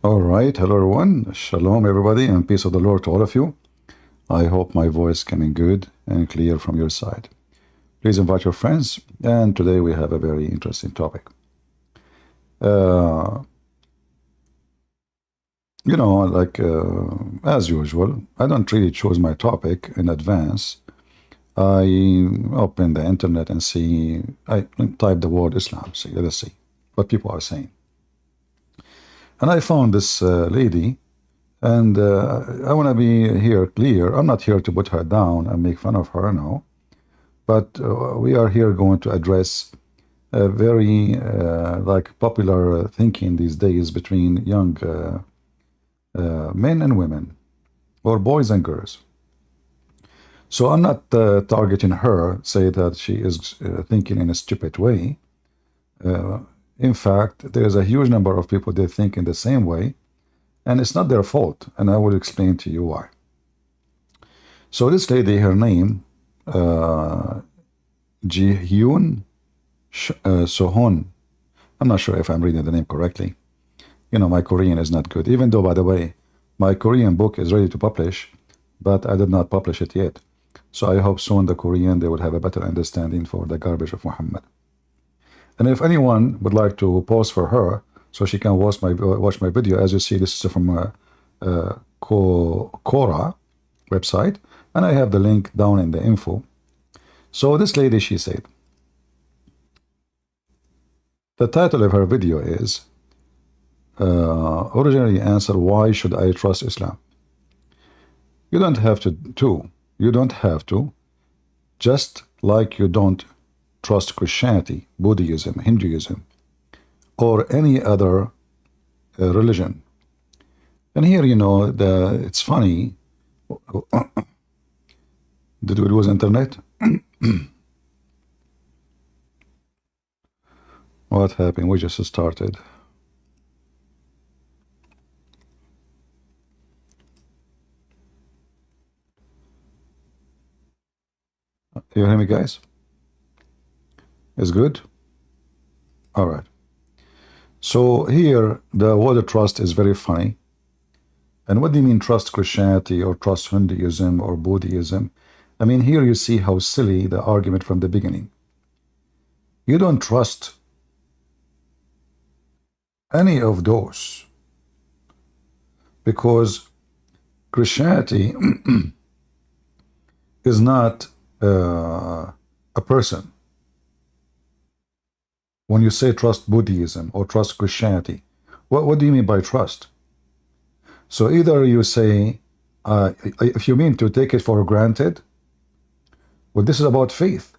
All right, hello everyone. Shalom everybody and peace of the Lord to all of you. I hope my voice coming good and clear from your side. Please invite your friends, and today we have a very interesting topic. Uh, as usual, I don't really choose my topic in advance. I open the internet and I type the word Islam, let us see what people are saying. And I found this lady. And I want to be here clear. I'm not here to put her down and make fun of her, no. But we are here going to address a very popular thinking these days between young men and women, or boys and girls. So I'm not targeting her, say that she is thinking in a stupid way. In fact, there is a huge number of people that think in the same way. And it's not their fault, and I will explain to you why. So this lady, her name, Jihyun Sohn. I'm not sure if I'm reading the name correctly. You know, my Korean is not good. Even though, by the way, my Korean book is ready to publish, but I did not publish it yet. So I hope soon the Korean, they will have a better understanding for the garbage of Muhammad. And if anyone would like to pause for her, so she can watch my video. As you see, this is from Quora website, and I have the link down in the info. So this lady, she said, the title of her video is originally answer, why should I trust Islam? You don't have to. You don't have to. Just like you don't trust Christianity, Buddhism, Hinduism, or any other religion. And here, you know, it's funny. Did we lose internet? What happened? We just started. You hear me, guys? It's good? All right. So here, the word trust is very funny. And what do you mean trust Christianity or trust Hinduism or Buddhism? I mean, here you see how silly the argument from the beginning. You don't trust any of those because Christianity is not a person. When you say trust Buddhism or trust Christianity, what do you mean by trust? So either you say, if you mean to take it for granted, well, this is about faith.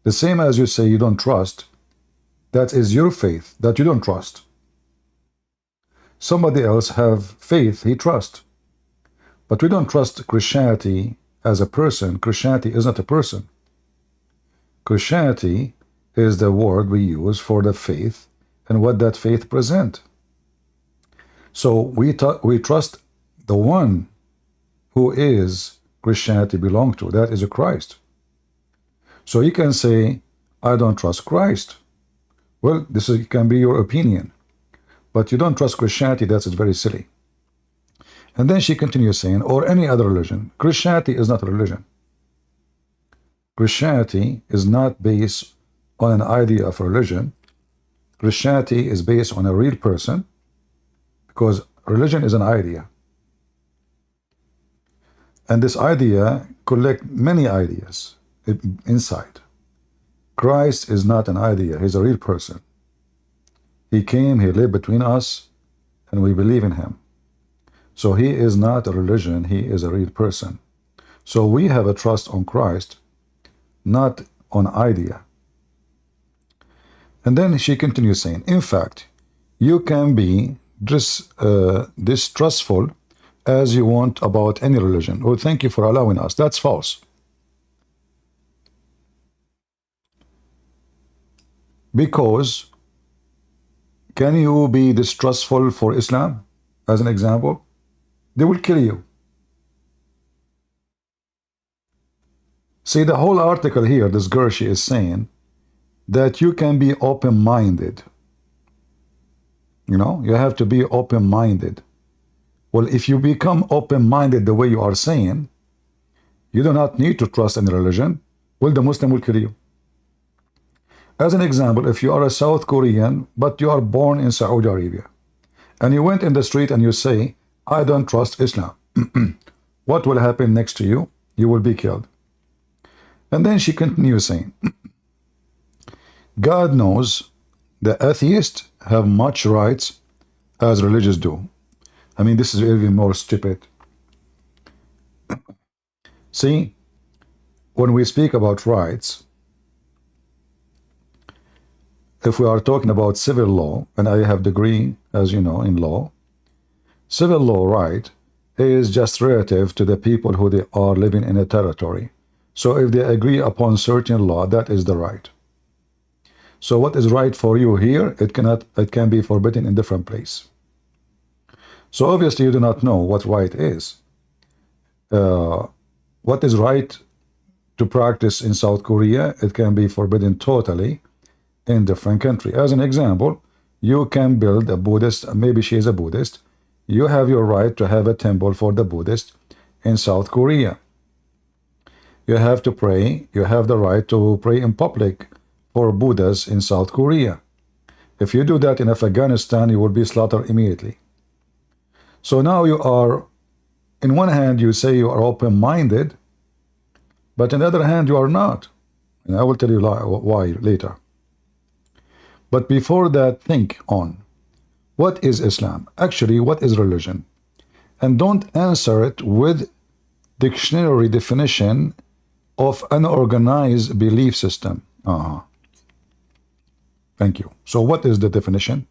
The same as you say you don't trust, that is your faith, that you don't trust. Somebody else have faith, he trusts. But we don't trust Christianity as a person. Christianity is not a person. Christianity is the word we use for the faith and what that faith present. So we trust the one who is Christianity belong to, that is a Christ. So you can say, I don't trust Christ. Well, can be your opinion, but you don't trust Christianity, that's very silly. And then she continues saying, or any other religion. Christianity is not a religion. Christianity is not based on an idea of religion. Christianity is based on a real person, because religion is an idea. And this idea collect many ideas inside. Christ is not an idea, he's a real person. He came, he lived between us, and we believe in him. So he is not a religion, he is a real person. So we have a trust on Christ, not on idea. And then she continues saying, in fact, you can be distrustful as you want about any religion. Oh, thank you for allowing us. That's false. Because can you be distrustful for Islam, as an example? They will kill you. See, the whole article here, this girl, she is saying that you can be open-minded. You know, you have to be open-minded. Well, if you become open-minded the way you are saying, you do not need to trust any religion. Well, the Muslim will kill you. As an example, if you are a South Korean, but you are born in Saudi Arabia, and you went in the street and you say, I don't trust Islam, what will happen next to you? You will be killed. And then she continues saying, God knows the atheists have much rights as religious do. I mean, this is even more stupid. See, when we speak about rights, if we are talking about civil law, and I have degree, as you know, in law, civil law right is just relative to the people who they are living in a territory. So if they agree upon certain law, that is the right. So what is right for you here, it can be forbidden in different place. So obviously you do not know what right is. What is right to practice in South Korea, it can be forbidden totally in different country. As an example, you can build a Buddhist, maybe she is a Buddhist, you have your right to have a temple for the Buddhist in South Korea. You have to pray, you have the right to pray in public for Buddhas in South Korea. If you do that in Afghanistan, you will be slaughtered immediately. So now you are, in one hand you say you are open-minded, but on the other hand you are not. And I will tell you why later. But before that, think on, what is Islam? Actually, what is religion? And don't answer it with dictionary definition of unorganized belief system. Thank you. So what is the definition?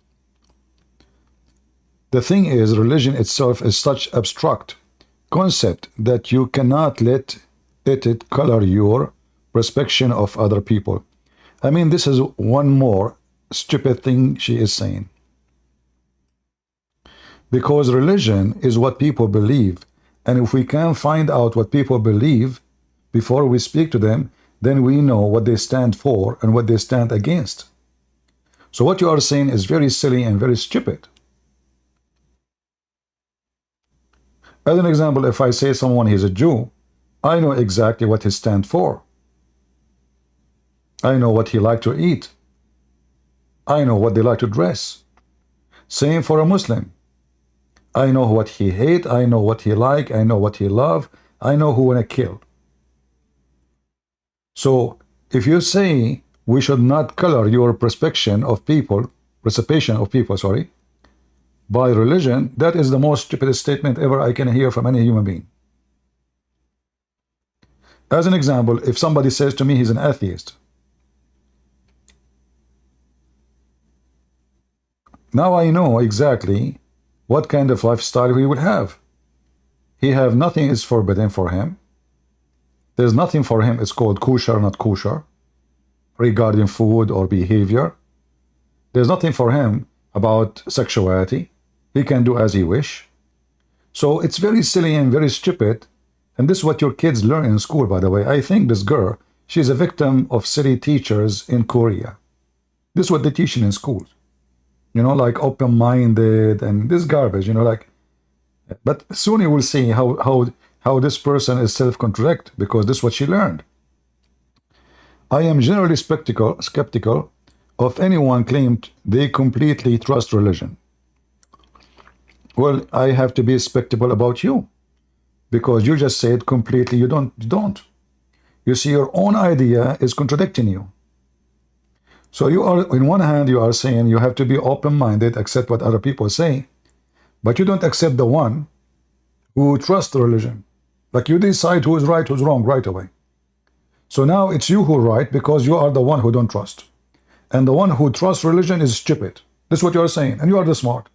The thing is, religion itself is such abstract concept that you cannot let it color your perception of other people. I mean, this is one more stupid thing she is saying. Because religion is what people believe, and if we can find out what people believe before we speak to them, then we know what they stand for and what they stand against. So what you are saying is very silly and very stupid. As an example, if I say someone is a Jew, I know exactly what he stands for. I know what he like to eat. I know what they like to dress. Same for a Muslim. I know what he hate, I know what he like, I know what he love, I know who wanna kill. So if you say we should not color your perception of people, by religion, that is the most stupidest statement ever I can hear from any human being. As an example, if somebody says to me he's an atheist, now I know exactly what kind of lifestyle he would have. He have nothing is forbidden for him. There's nothing for him it's called kosher, not kosher, regarding food or behavior. There's nothing for him about sexuality. He can do as he wish. So it's very silly and very stupid. And this is what your kids learn in school, by the way. I think this girl, she's a victim of silly teachers in Korea. This is what they teach in schools. You know, like open-minded and this garbage, you know, like. But soon you will see how this person is self-contradict, because this is what she learned. I am generally skeptical of anyone claimed they completely trust religion. Well, I have to be skeptical about you, because you just said completely you don't. You see, your own idea is contradicting you. So you are, in one hand, you are saying you have to be open-minded, accept what other people say, but you don't accept the one who trusts the religion. Like you decide who is right, who's wrong right away. So now it's you who are right because you are the one who don't trust. And the one who trusts religion is stupid. This is what you are saying, and you are the smart.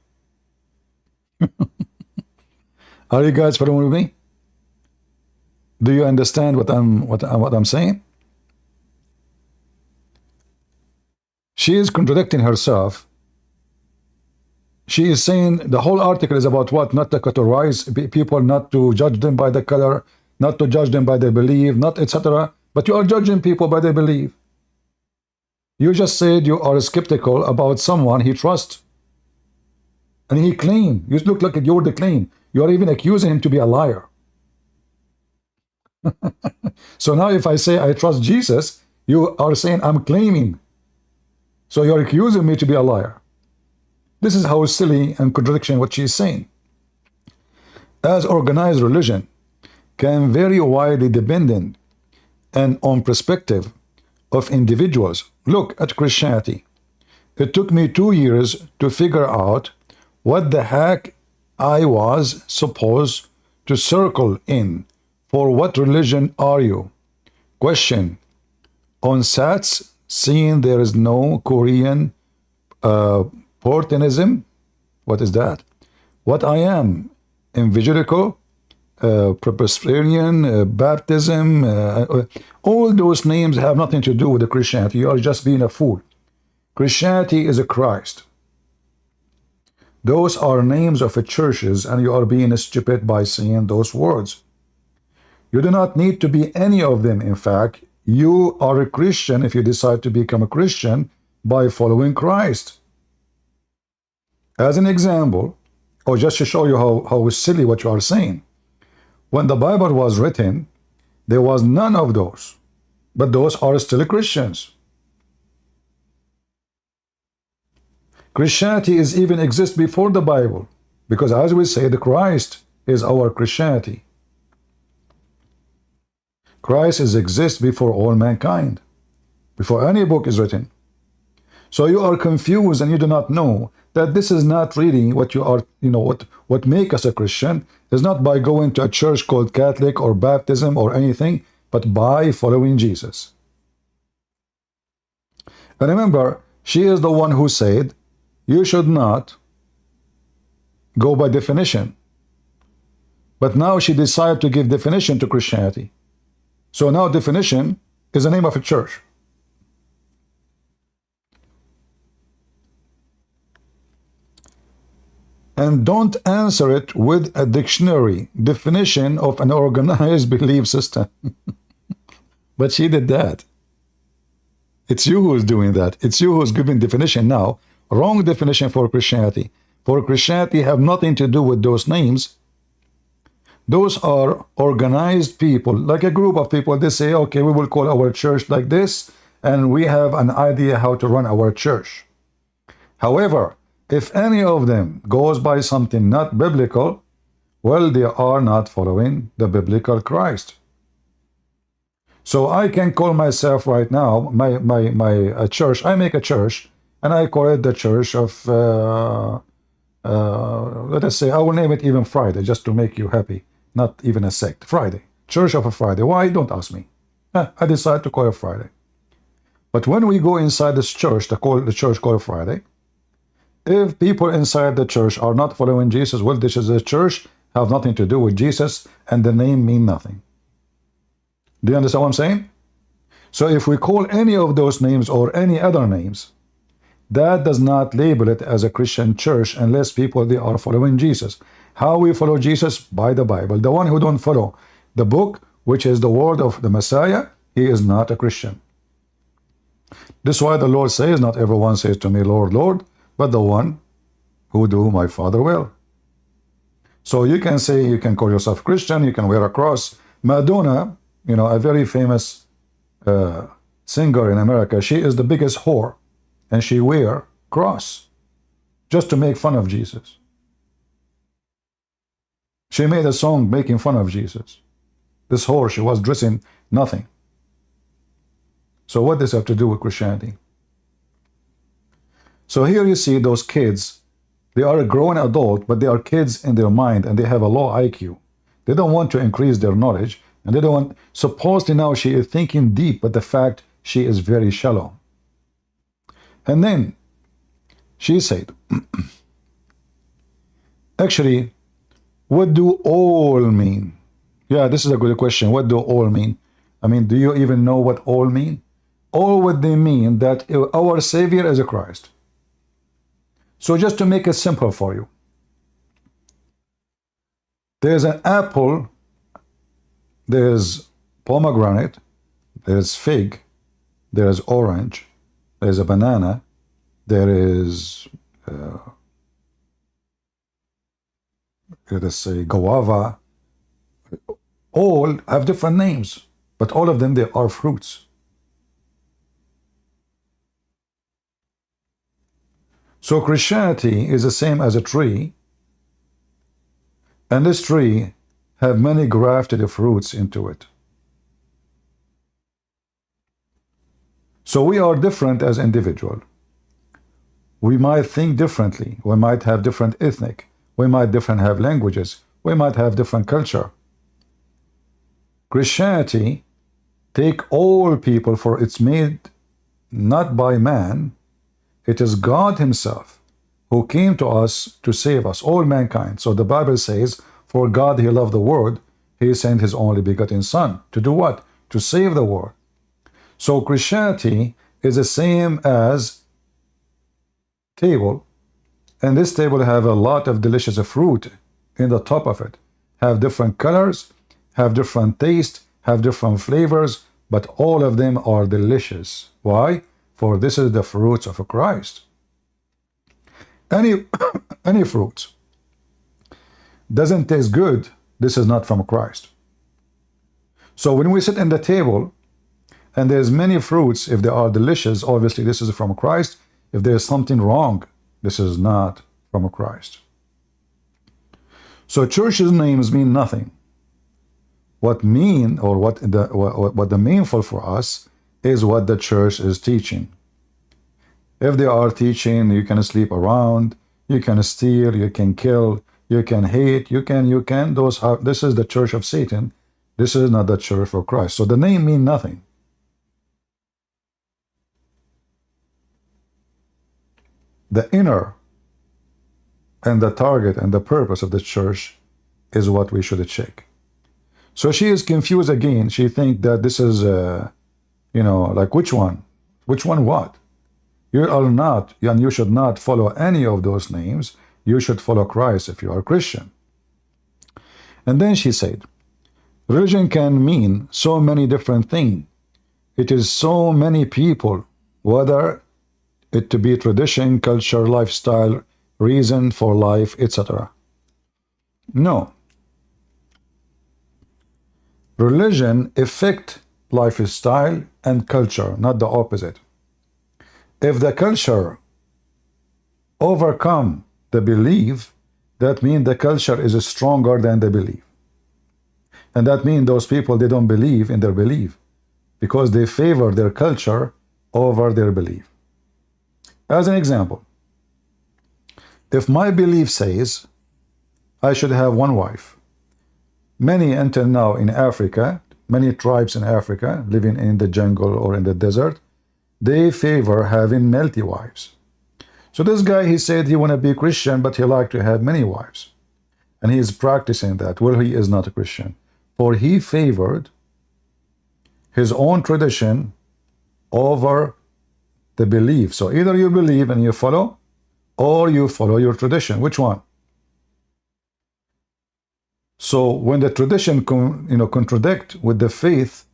Are you guys following with me? Do you understand what I'm saying? She is contradicting herself. She is saying the whole article is about what? Not to categorize people, not to judge them by the color, not to judge them by their belief, not etc. But you are judging people by their belief. You just said you are skeptical about someone he trusts. And he claimed, you look like you're the claim. You are even accusing him to be a liar. So now if I say I trust Jesus, you are saying I'm claiming. So you're accusing me to be a liar. This is how silly and contradiction what she's saying. As organized religion can vary widely dependent and on perspective of individuals. Look at Christianity. It took me 2 years to figure out what the heck I was supposed to circle in. For what religion are you? Question. On Sats, seeing there is no Korean Portanism. What is that? What I am? Evangelical, Presbyterian, Baptism, all those names have nothing to do with the Christianity. You are just being a fool. Christianity is a Christ. Those are names of churches, and you are being stupid by saying those words. You do not need to be any of them. In fact, you are a Christian if you decide to become a Christian by following Christ. As an example, or just to show you how silly what you are saying, when the Bible was written, there was none of those, but those are still Christians. Christianity is even exists before the Bible, because as we say, the Christ is our Christianity. Christ exists before all mankind, before any book is written. So you are confused and you do not know that this is not really what you are, what make us a Christian is not by going to a church called Catholic or baptism or anything, but by following Jesus. And remember, she is the one who said, you should not go by definition. But now she decided to give definition to Christianity. So now definition is the name of a church. And don't answer it with a dictionary definition of an organized belief system. But she did that. It's you who's doing that. It's you who's giving definition now. Wrong definition for Christianity. For Christianity have nothing to do with those names. Those are organized people, like a group of people. They say, okay, we will call our church like this, and we have an idea how to run our church. However, if any of them goes by something not biblical, well, they are not following the biblical Christ. So I can call myself right now, my church, I make a church, and I call it the Church of, let us say, I will name it even Friday, just to make you happy. Not even a sect. Friday. Church of a Friday. Why? Don't ask me. I decided to call it Friday. But when we go inside this church, the church called Friday, if people inside the church are not following Jesus, well, this is a church, have nothing to do with Jesus, and the name mean nothing. Do you understand what I'm saying? So if we call any of those names or any other names, that does not label it as a Christian church unless people, they are following Jesus. How we follow Jesus? By the Bible. The one who don't follow the book, which is the word of the Messiah, he is not a Christian. This is why the Lord says, not everyone says to me, Lord, Lord, but the one who do my Father will. So you can say, you can call yourself Christian, you can wear a cross. Madonna, a very famous singer in America, she is the biggest whore, and she wear cross just to make fun of Jesus. She made a song making fun of Jesus. This whore, she was dressing nothing. So what does this have to do with Christianity? So here you see those kids, they are a grown adult, but they are kids in their mind, and they have a low IQ. They don't want to increase their knowledge, and they don't want, supposedly now she is thinking deep, but the fact she is very shallow. And then she said, actually, what do all mean? Yeah, this is a good question. What do all mean? I mean, do you even know what all mean? All what they mean that our Savior is a Christ. So just to make it simple for you, there's an apple, there's pomegranate, there's fig, there's orange, there's a banana, there is let us say guava, all have different names, but all of them, they are fruits. So Christianity is the same as a tree, and this tree have many grafted fruits into it. So we are different as individuals. We might think differently. We might have different ethnic. We might different have languages. We might have different culture. Christianity take all people, for it's made not by man. It is God himself who came to us to save us, all mankind. So the Bible says, for God he loved the world, he sent his only begotten son. To do what? To save the world. So Christianity is the same as table, and this table have a lot of delicious fruit in the top of it, have different colors, have different taste, have different flavors, but all of them are delicious. Why? For this is the fruits of Christ. Any any fruit doesn't taste good, this is not from Christ. So when we sit in the table and there's many fruits, if they are delicious, obviously this is from Christ. If there's something wrong, this is not from Christ. So churches' names mean nothing. What mean, or what the meaningful for us is what the church is teaching. If they are teaching you can sleep around, you can steal, you can kill, you can hate, you can, those are, this is the church of Satan. This is not the church for Christ. So the name mean nothing. The inner and the target and the purpose of the church is what we should check. So she is confused again. She thinks that this is, like which one? Which one what? You are not, and you should not follow any of those names. You should follow Christ if you are Christian. And then she said, religion can mean so many different things. It is so many people, whether it to be tradition, culture, lifestyle, reason for life, etc. No. Religion affect lifestyle and culture, not the opposite. If the culture overcome the belief, that means the culture is stronger than the belief. And that means those people, they don't believe in their belief because they favor their culture over their belief. As an example, if my belief says I should have one wife, many until now in Africa, many tribes in Africa living in the jungle or in the desert, they favor having multi wives. So this guy, he said he want to be Christian, but he like to have many wives. And he is practicing that. Well, he is not a Christian. For he favored his own tradition over the belief. So either you believe and you follow, or you follow your tradition. Which one? So when the tradition contradict with the faith,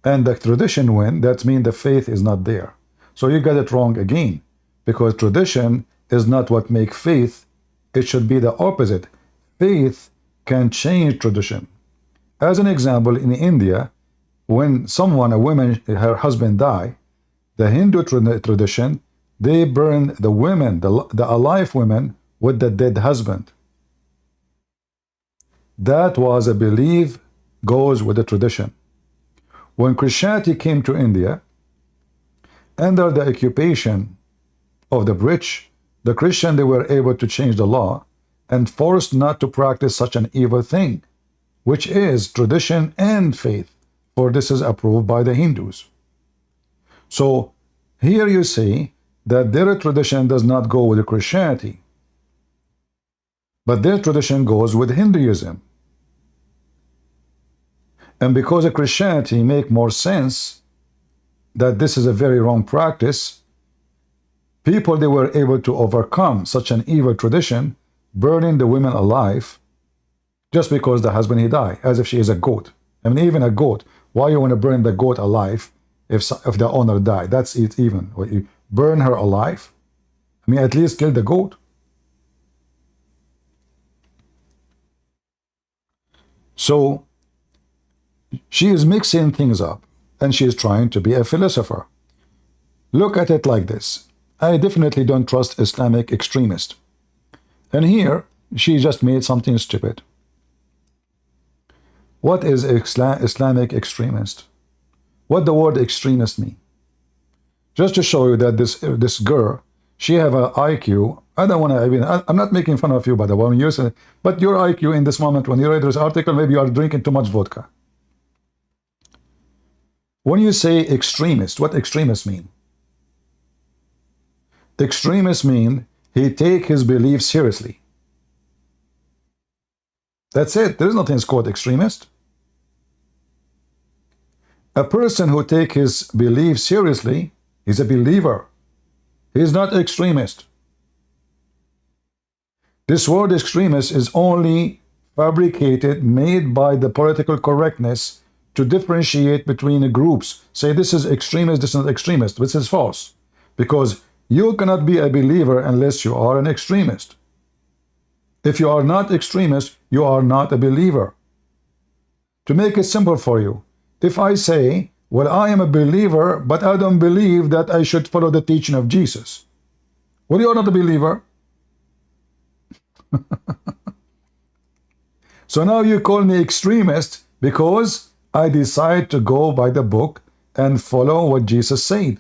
and the tradition win, that means the faith is not there. So you got it wrong again, because tradition is not what make faith. It should be the opposite. Faith can change tradition. As an example, in India, when a woman, her husband die, the Hindu tradition, they burn the women, the alive women, with the dead husband. That was a belief, goes with the tradition. When Christianity came to India, under the occupation of the British, the Christian, they were able to change the law and forced not to practice such an evil thing, which is tradition and faith, for this is approved by the Hindus. So here you see that their tradition does not go with Christianity, but their tradition goes with Hinduism. And because of Christianity make more sense that this is a very wrong practice, people, they were able to overcome such an evil tradition, burning the women alive just because the husband he died, as if she is a goat. I mean, even a goat, why you want to burn the goat alive if the owner died? That's it even. You burn her alive? I mean, at least kill the goat. So she is mixing things up, and she is trying to be a philosopher. Look at it like this. I definitely don't trust Islamic extremists. And here, she just made something stupid. What is Islamic extremist? What the word extremist mean? Just to show you that this girl, she have an IQ. I don't want to, I'm not making fun of you, by the way, but your IQ in this moment, when you read this article, maybe you are drinking too much vodka. When you say extremist, what extremists mean? Extremists mean he take his beliefs seriously. That's it. There is nothing called extremist. A person who take his beliefs seriously is a believer. He is not extremist. This word extremist is only fabricated, made by the political correctness to differentiate between groups. Say this is extremist, this is not extremist. This is false. Because you cannot be a believer unless you are an extremist. If you are not extremist, you are not a believer. To make it simple for you, if I say, well, I am a believer, but I don't believe that I should follow the teaching of Jesus. Well, you are not a believer. So now you call me extremist because I decide to go by the book and follow what Jesus said.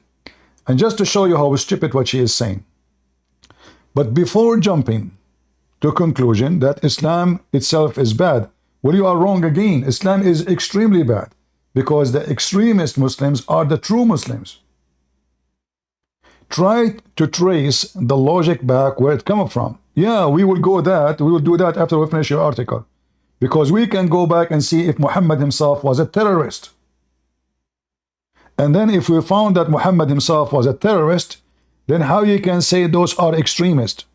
And just to show you how stupid what she is saying. But before jumping to conclusion that Islam itself is bad, well, you are wrong again. Islam is extremely bad because the extremist Muslims are the true Muslims. Try to trace the logic back where it comes from. Yeah, we will do that after we finish your article. Because we can go back and see if Muhammad himself was a terrorist. And then if we found that Muhammad himself was a terrorist, then how you can say those are extremists?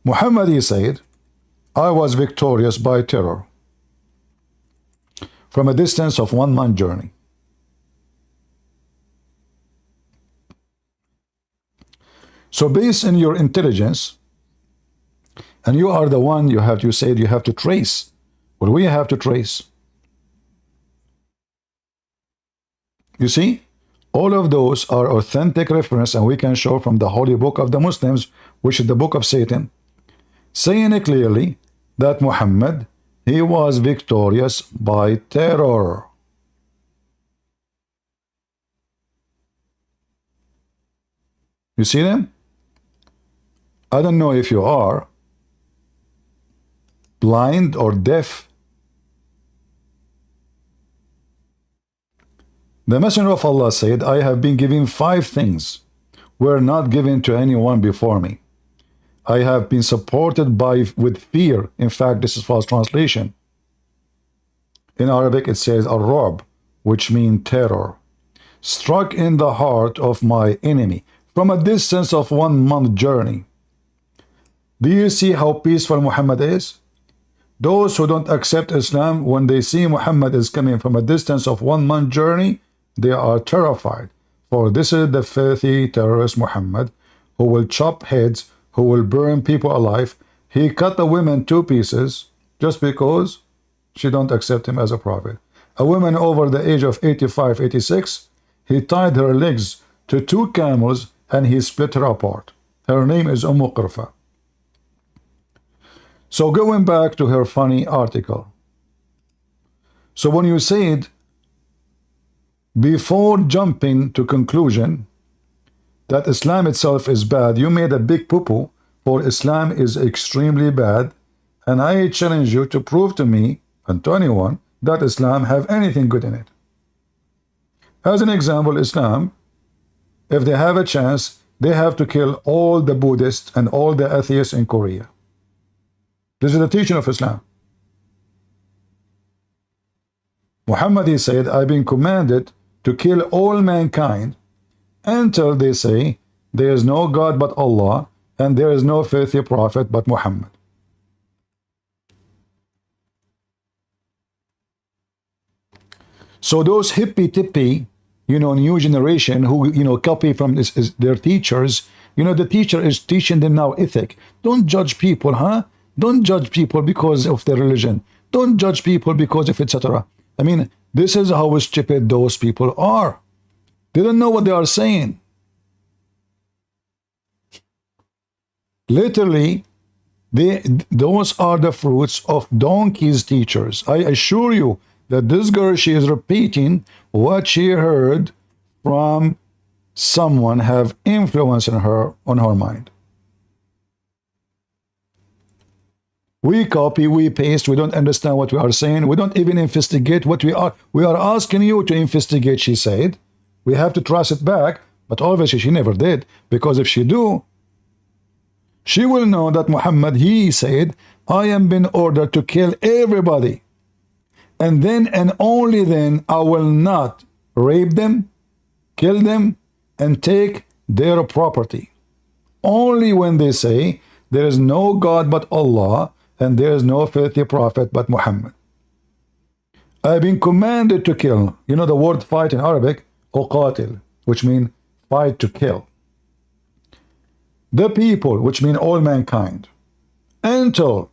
Muhammad, he said, I was victorious by terror from a distance of 1 month journey. So based on your intelligence, and you are the one you said you have to trace. Well, we have to trace. You see, all of those are authentic reference, and we can show from the holy book of the Muslims, which is the book of Satan, saying it clearly that Muhammad, he was victorious by terror. You see them? I don't know if you are blind or deaf. The Messenger of Allah said, I have been given 5 things were not given to anyone before me. I have been supported with fear. In fact, this is false translation. In Arabic, it says ar-rab, which means terror. Struck in the heart of my enemy from a distance of 1 month journey. Do you see how peaceful Muhammad is? Those who don't accept Islam, when they see Muhammad is coming from a distance of 1 month journey, they are terrified. For this is the filthy terrorist Muhammad, who will chop heads, who will burn people alive. He cut the women 2 pieces just because she don't accept him as a prophet. A woman over the age of 85, 86, he tied her legs to 2 camels and he split her apart. Her name is Qurfa. So going back to her funny article. So when you said, before jumping to conclusion that Islam itself is bad, you made a big poo-poo for Islam is extremely bad, and I challenge you to prove to me and to anyone that Islam have anything good in it. As an example, Islam, if they have a chance, they have to kill all the Buddhists and all the atheists in Korea. This is the teaching of Islam. Muhammad, he said, I've been commanded to kill all mankind until they say there is no God but Allah and there is no faithful prophet but Muhammad. So those hippy-tippy, new generation who, copy from their teachers, You know, the teacher is teaching them now ethic. Don't judge people, huh? Don't judge people because of their religion. Don't judge people because of etc. I mean, this is how stupid those people are. They don't know what they are saying. Literally, those are the fruits of donkeys' teachers. I assure you that this girl, she is repeating what she heard from someone have influence on her mind. We copy, we paste, we don't understand what we are saying, we don't even investigate what we are asking you to investigate, she said. We have to trust it back, but obviously she never did, because if she do, she will know that Muhammad, he said, I am been ordered to kill everybody, and then and only then I will not rape them, kill them, and take their property. Only when they say there is no God but Allah and there is no filthy prophet but Muhammad. I've been commanded to kill. You know the word fight in Arabic, uqatil, which means fight to kill. The people, which mean all mankind, until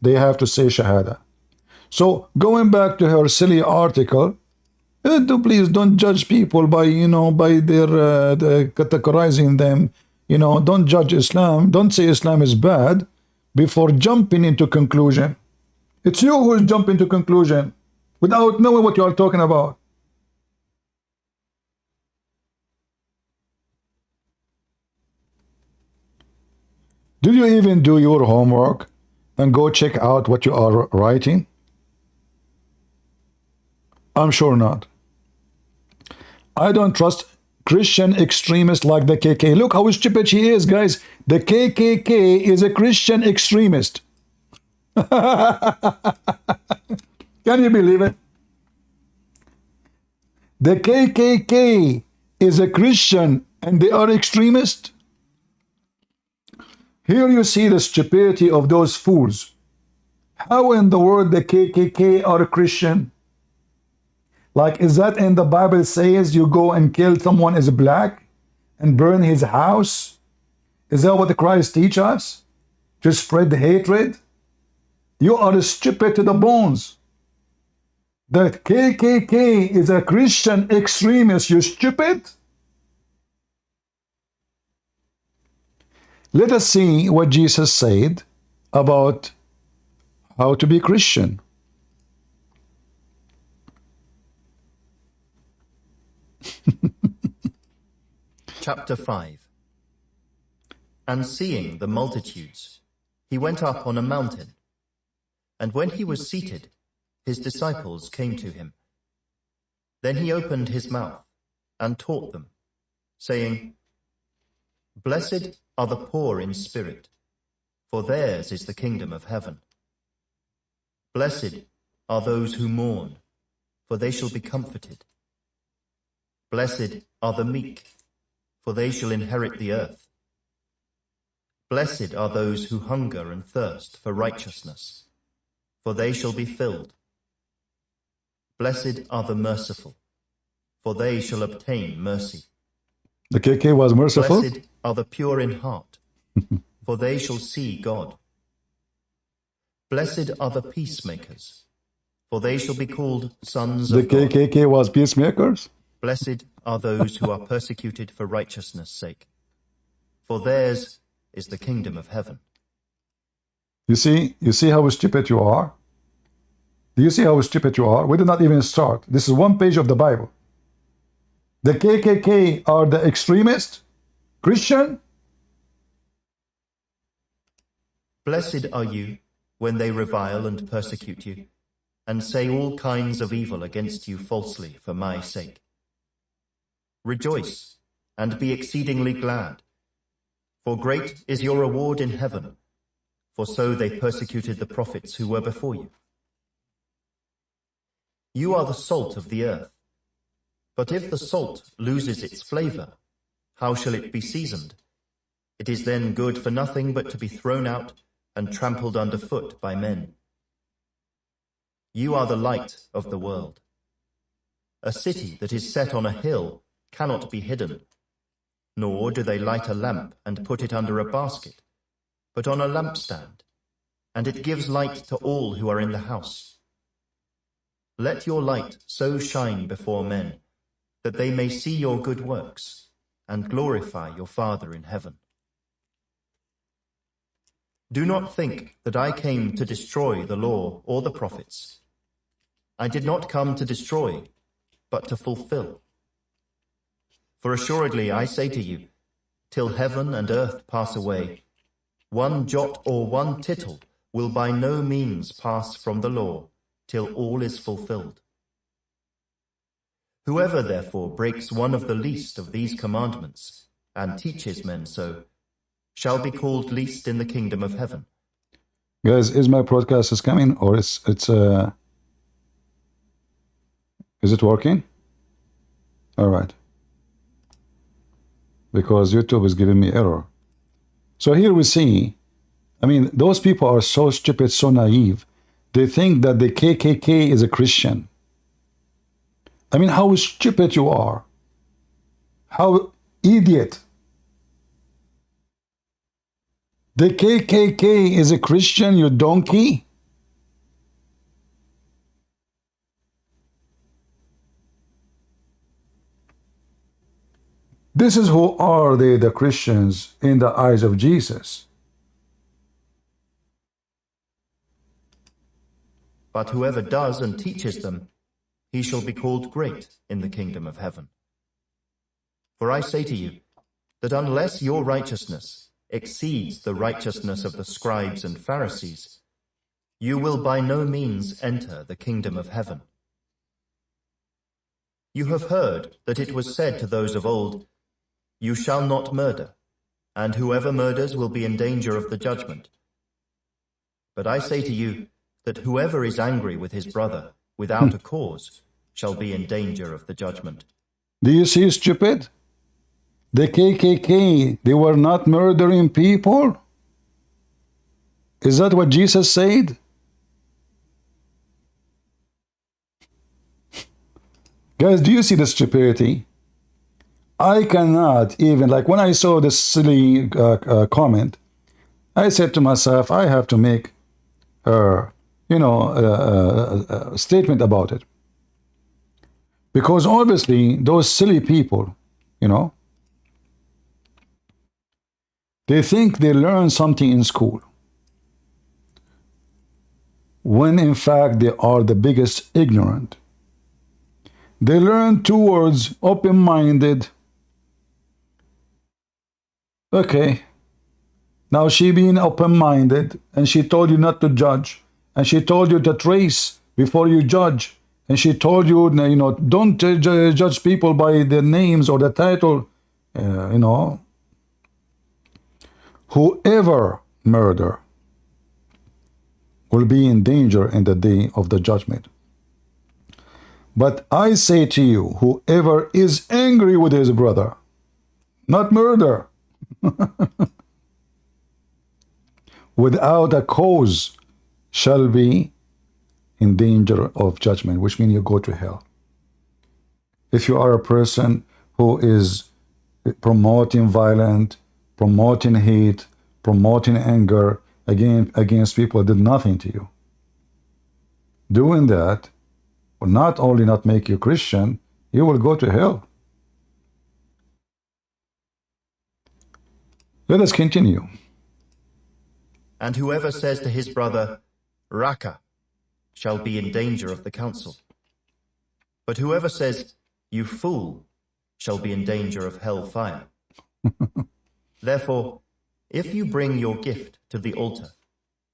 they have to say shahada. So going back to her silly article, please don't judge people by, you know, by their categorizing them. You know, don't judge Islam. Don't say Islam is bad before jumping into conclusion. It's you who is jumping to conclusion without knowing what you are talking about. Did you even do your homework and go check out what you are writing? I'm sure not. I don't trust Christian extremists like the KK. Look how stupid she is, guys. The KKK is a Christian extremist. Can you believe it? The KKK is a Christian and they are extremists. Here you see the stupidity of those fools. How in the world the KKK are a Christian? Like, is that in the Bible says you go and kill someone is black and burn his house? Is that what Christ teach us? To spread the hatred? You are stupid to the bones. The KKK is a Christian extremist, you stupid? Let us see what Jesus said about how to be Christian. Chapter 5. And seeing the multitudes, he went up on a mountain. And when he was seated, his disciples came to him. Then he opened his mouth and taught them, saying, Blessed are the poor in spirit, for theirs is the kingdom of heaven. Blessed are those who mourn, for they shall be comforted. Blessed are the meek, for they shall inherit the earth. Blessed are those who hunger and thirst for righteousness, for they shall be filled. Blessed are the merciful, for they shall obtain mercy. The KK was merciful? Blessed are the pure in heart, for they shall see God. Blessed are the peacemakers, for they shall be called sons of God. The KKK was peacemakers? Blessed are those who are persecuted for righteousness' sake, for theirs is the kingdom of heaven. You see how stupid you are? Do you see how stupid you are? We did not even start. This is one page of the Bible. The KKK are the extremists? Christian? Blessed are you when they revile and persecute you, and say all kinds of evil against you falsely for my sake. Rejoice and be exceedingly glad, for great is your reward in heaven, for so they persecuted the prophets who were before you. You are the salt of the earth. But if the salt loses its flavor, how shall it be seasoned? It is then good for nothing but to be thrown out and trampled underfoot by men. You are the light of the world. A city that is set on a hill cannot be hidden. nor do they light a lamp and put it under a basket, but on a lampstand, and it gives light to all who are in the house. Let your light so shine before men, that they may see your good works, and glorify your Father in heaven. Do not think that I came to destroy the law or the prophets. I did not come to destroy, but to fulfill. For assuredly I say to you, till heaven and earth pass away, one jot or one tittle will by no means pass from the law, till all is fulfilled. Whoever therefore breaks one of the least of these commandments, and teaches men so, shall be called least in the kingdom of heaven. Guys, is my broadcast is coming, or is it working? All right. Because YouTube is giving me error. So here we see, I mean, those people are so stupid, so naive. They think that the KKK is a Christian. I mean, how stupid you are. How idiot. The KKK is a Christian, you donkey. This is who are they, the Christians, in the eyes of Jesus. But whoever does and teaches them, he shall be called great in the kingdom of heaven. For I say to you, that unless your righteousness exceeds the righteousness of the scribes and Pharisees, you will by no means enter the kingdom of heaven. You have heard that it was said to those of old, you shall not murder, and whoever murders will be in danger of the judgment. But I say to you that whoever is angry with his brother without a cause shall be in danger of the judgment. Do you see, stupid? The KKK, they were not murdering people? Is that what Jesus said? Guys, do you see the stupidity? I cannot even, like when I saw this silly comment, I said to myself, I have to make a statement about it. Because obviously, those silly people, they think they learn something in school, when in fact they are the biggest ignorant. They learn two words, open-minded. Okay, now she being open-minded, and she told you not to judge, and she told you to trace before you judge, and she told you, don't judge people by their names or the title, Whoever murder will be in danger in the day of the judgment. But I say to you, whoever is angry with his brother, not murder, without a cause, shall be in danger of judgment, which means you go to hell. If you are a person who is promoting violence, promoting hate, promoting anger against people that did nothing to you, doing that will not only not make you Christian, you will go to hell. Let us continue. And whoever says to his brother, Raka, shall be in danger of the council. But whoever says, you fool, shall be in danger of hell fire. Therefore, if you bring your gift to the altar,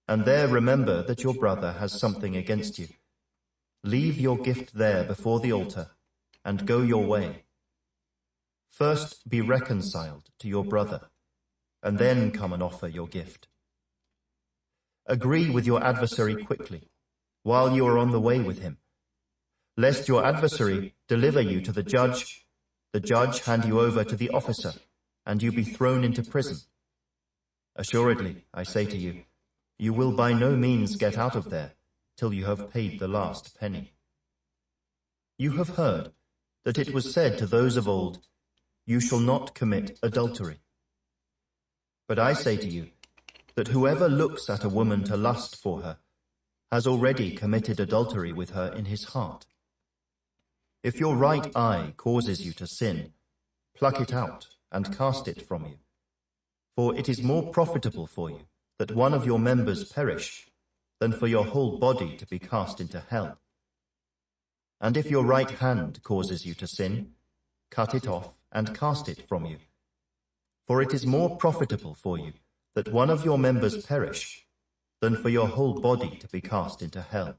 and there remember that your brother has something against you, leave your gift there before the altar, and go your way. First be reconciled to your brother, and then come and offer your gift. Agree with your adversary quickly, while you are on the way with him, lest your adversary deliver you to the judge hand you over to the officer, and you be thrown into prison. Assuredly, I say to you, you will by no means get out of there till you have paid the last penny. You have heard that it was said to those of old, you shall not commit adultery. But I say to you that whoever looks at a woman to lust for her has already committed adultery with her in his heart. If your right eye causes you to sin, pluck it out and cast it from you. For it is more profitable for you that one of your members perish than for your whole body to be cast into hell. And if your right hand causes you to sin, cut it off and cast it from you. For it is more profitable for you that one of your members perish than for your whole body to be cast into hell.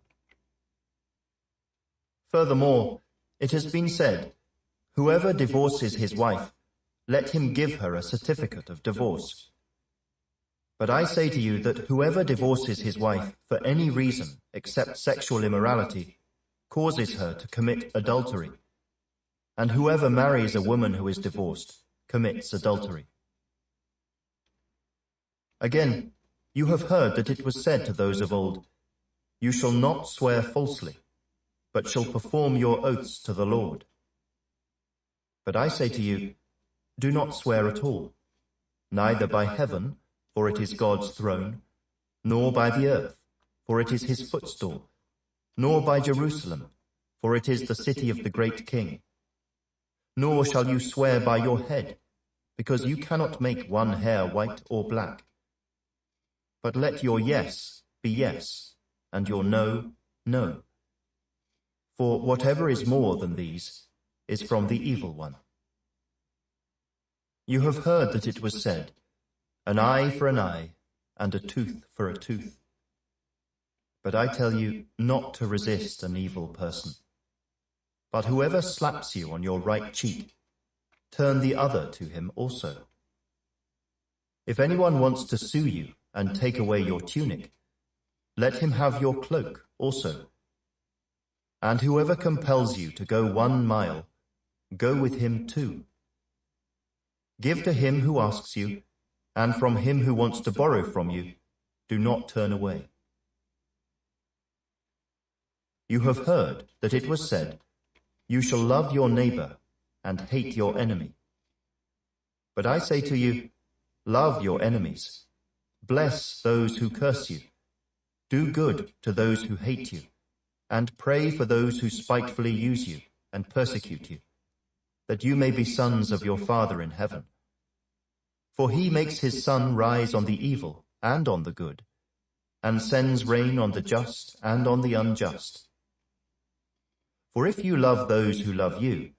Furthermore, it has been said, whoever divorces his wife, let him give her a certificate of divorce. But I say to you that whoever divorces his wife for any reason except sexual immorality causes her to commit adultery, and whoever marries a woman who is divorced commits adultery. Again, you have heard that it was said to those of old, you shall not swear falsely, but shall perform your oaths to the Lord. But I say to you, do not swear at all, neither by heaven, for it is God's throne, nor by the earth, for it is his footstool, nor by Jerusalem, for it is the city of the great King. Nor shall you swear by your head, because you cannot make one hair white or black. But let your yes be yes, and your no, no. For whatever is more than these is from the evil one. You have heard that it was said, an eye for an eye, and a tooth for a tooth. But I tell you not to resist an evil person. But whoever slaps you on your right cheek, turn the other to him also. If anyone wants to sue you and take away your tunic, let him have your cloak also. And whoever compels you to go 1 mile, go with him 2. Give to him who asks you, and from him who wants to borrow from you, do not turn away. You have heard that it was said, you shall love your neighbor and hate your enemy. But I say to you, love your enemies. Bless those who curse you. Do good to those who hate you, and pray for those who spitefully use you and persecute you, that you may be sons of your Father in heaven. For he makes his sun rise on the evil and on the good, and sends rain on the just and on the unjust. For if you love those who love you,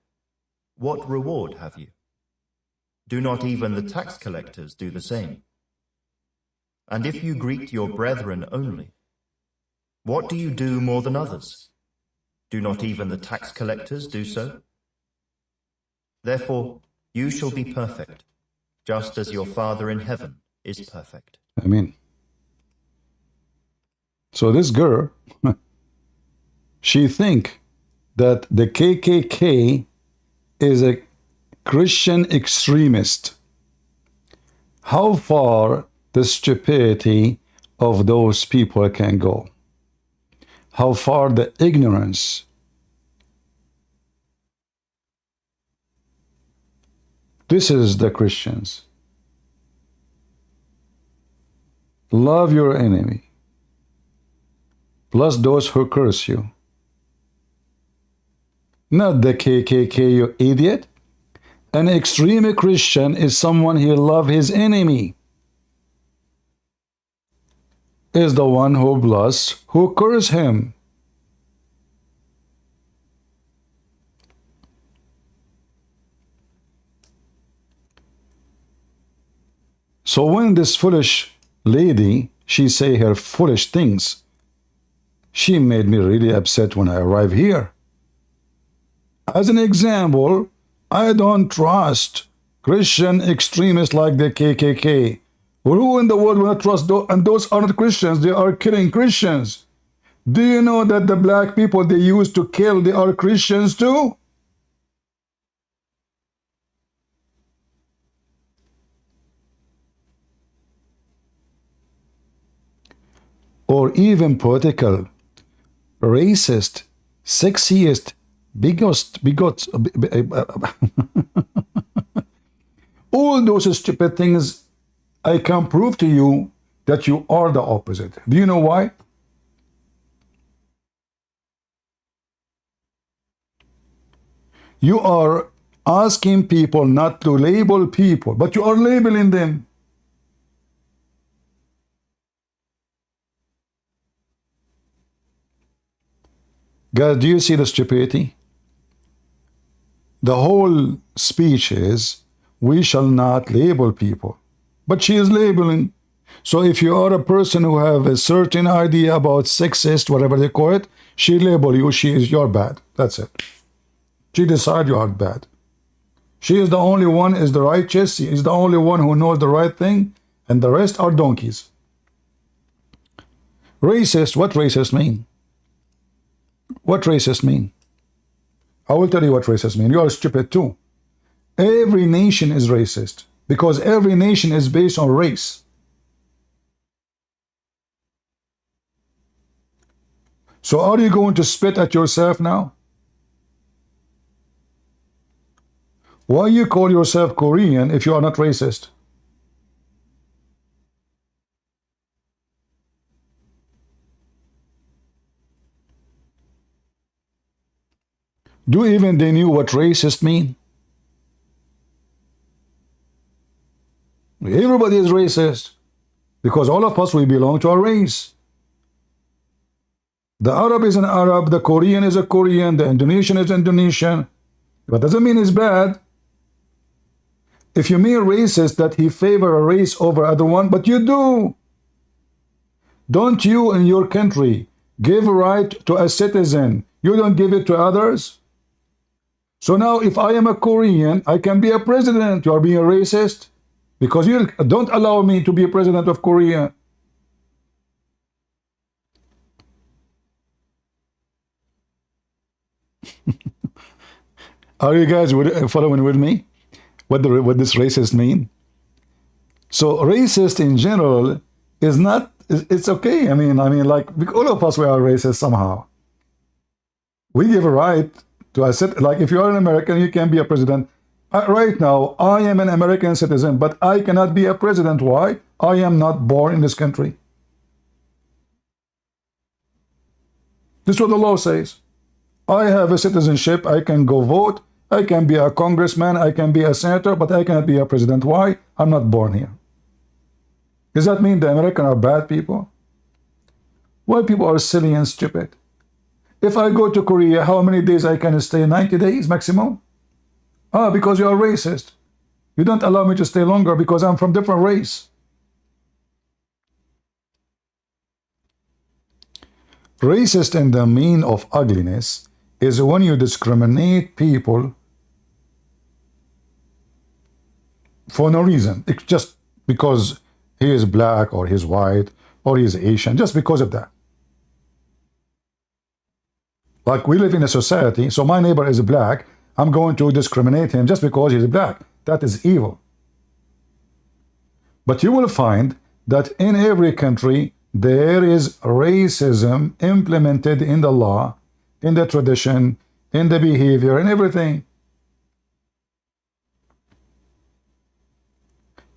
what reward have you? Do not even the tax collectors do the same? And if you greet your brethren only, what do you do more than others? Do not even the tax collectors do so? Therefore, you shall be perfect, just as your Father in heaven is perfect. Amen. So this girl, she think that the KKK is a Christian extremist. How far the stupidity of those people can go? How far the ignorance? This is the Christians. Love your enemy. Bless those who curse you. Not the KKK, you idiot. An extreme Christian is someone who loves his enemy. Is the one who bless, who curse him. So when this foolish lady, she say her foolish things, she made me really upset when I arrived here. As an example, I don't trust Christian extremists like the KKK. Who in the world will not trust those? And those are not Christians, they are killing Christians. Do you know that the black people they used to kill, they are Christians too? Or even political, racist, sexiest, bigot. All those stupid things, I can prove to you that you are the opposite. Do you know why? You are asking people not to label people, but you are labeling them. Guys, do you see the stupidity? The whole speech is, we shall not label people. But she is labeling. So if you are a person who have a certain idea about sexist, whatever they call it, she label you, you're bad. That's it. She decide you are bad. She is the only one is the righteous. She is the only one who knows the right thing, and the rest are donkeys. Racist, what racist mean? What racist mean? I will tell you what racist mean. You are stupid too. Every nation is racist because every nation is based on race. So are you going to spit at yourself now? Why you call yourself Korean if you are not racist? Do even they knew what racist mean? Everybody is racist because all of us, we belong to a race. The Arab is an Arab, the Korean is a Korean, the Indonesian is Indonesian. But doesn't mean it's bad. If you mean racist, that he favor a race over other one, but you do. Don't you in your country give a right to a citizen? You don't give it to others? So now if I am a Korean, I can be a president. You are being a racist because you don't allow me to be a president of Korea. Are you guys following with me? What this racist mean? So racist in general is not, it's okay. I mean, like all of us, we are racist somehow. We give a right to a citizen. Like if you are an American, you can be a president. Right now, I am an American citizen, but I cannot be a president. Why? I am not born in this country. This is what the law says. I have a citizenship. I can go vote. I can be a congressman. I can be a senator, but I cannot be a president. Why? I'm not born here. Does that mean the Americans are bad people? Why people are silly and stupid? If I go to Korea, how many days I can stay? 90 days maximum? Ah, because you are racist. You don't allow me to stay longer because I'm from different race. Racist in the mean of ugliness is when you discriminate people for no reason. It's just because he is black or he's white or he's Asian, just because of that. Like we live in a society, so my neighbor is black, I'm going to discriminate him just because he's black. That is evil. But you will find that in every country there is racism implemented in the law, in the tradition, in the behavior, in everything.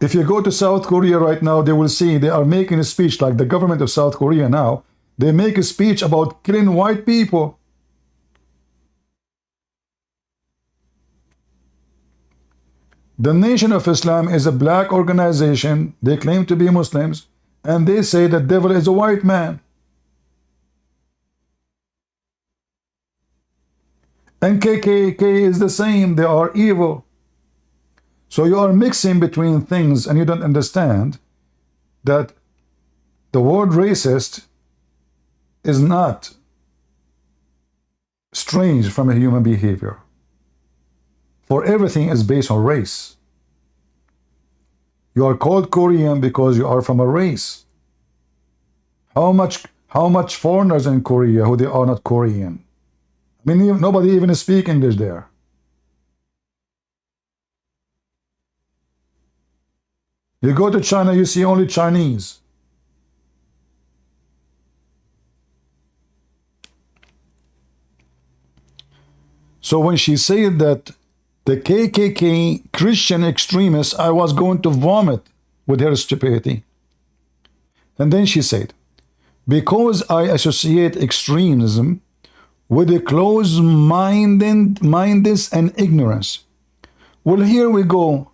If you go to South Korea right now, they will see they are making a speech, like the government of South Korea now, they make a speech about killing white people. The Nation of Islam is a black organization. They claim to be Muslims, and they say the devil is a white man. And KKK is the same. They are evil. So you are mixing between things, and you don't understand that the word racist is not strange from a human behavior. For everything is based on race. You are called Korean because you are from a race. How much foreigners in Korea who they are not Korean? I mean, nobody even speak English there. You go to China, you see only Chinese. So when she said that The KKK Christian extremists, I was going to vomit with her stupidity. And then she said, because I associate extremism with a closed-mindedness and ignorance. Well, here we go.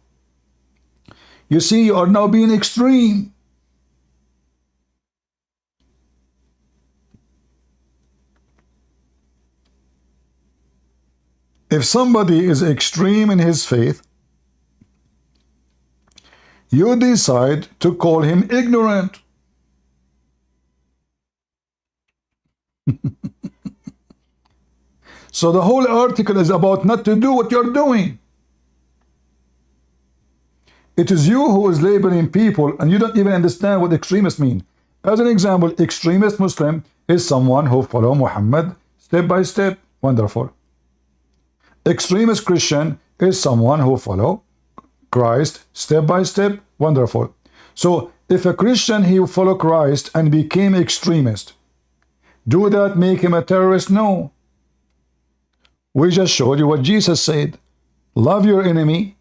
You see, you are now being extreme. If somebody is extreme in his faith, you decide to call him ignorant. So the whole article is about not to do what you're doing. It is you who is labeling people, and you don't even understand what extremists mean. As an example, extremist Muslim is someone who follows Muhammad step by step. Wonderful. Extremist Christian is someone who follows Christ step by step. Wonderful. So if a Christian, he follow Christ and became extremist, do that make him a terrorist? No. We just showed you what Jesus said. Love your enemy,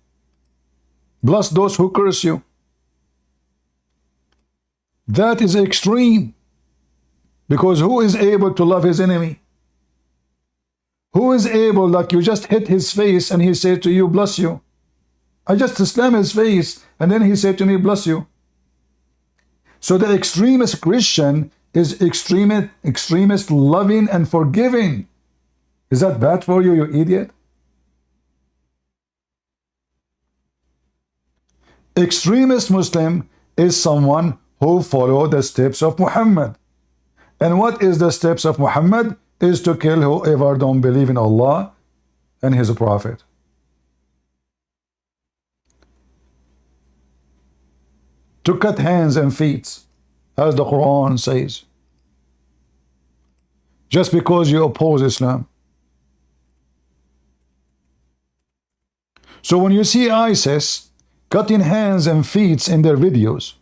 bless those who curse you. That is extreme. Because who is able to love his enemy? Who is able, like you just hit his face and he said to you, bless you. I just slammed his face and then he said to me, bless you. So the extremist Christian is extremist loving and forgiving. Is that bad for you, you idiot? Extremist Muslim is someone who follows the steps of Muhammad. And what is the steps of Muhammad? Is to kill whoever don't believe in Allah and his prophet. To cut hands and feet, as the Quran says. Just because you oppose Islam. So when you see ISIS cutting hands and feet in their videos,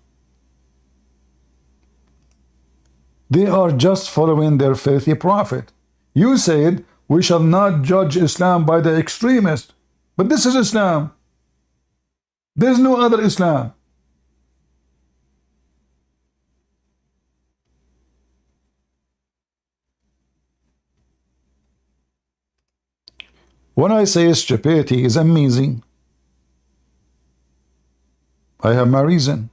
they are just following their filthy prophet. You said we shall not judge Islam by the extremist, but this is Islam. There's no other Islam. When I say stupidity is amazing, I have my reason.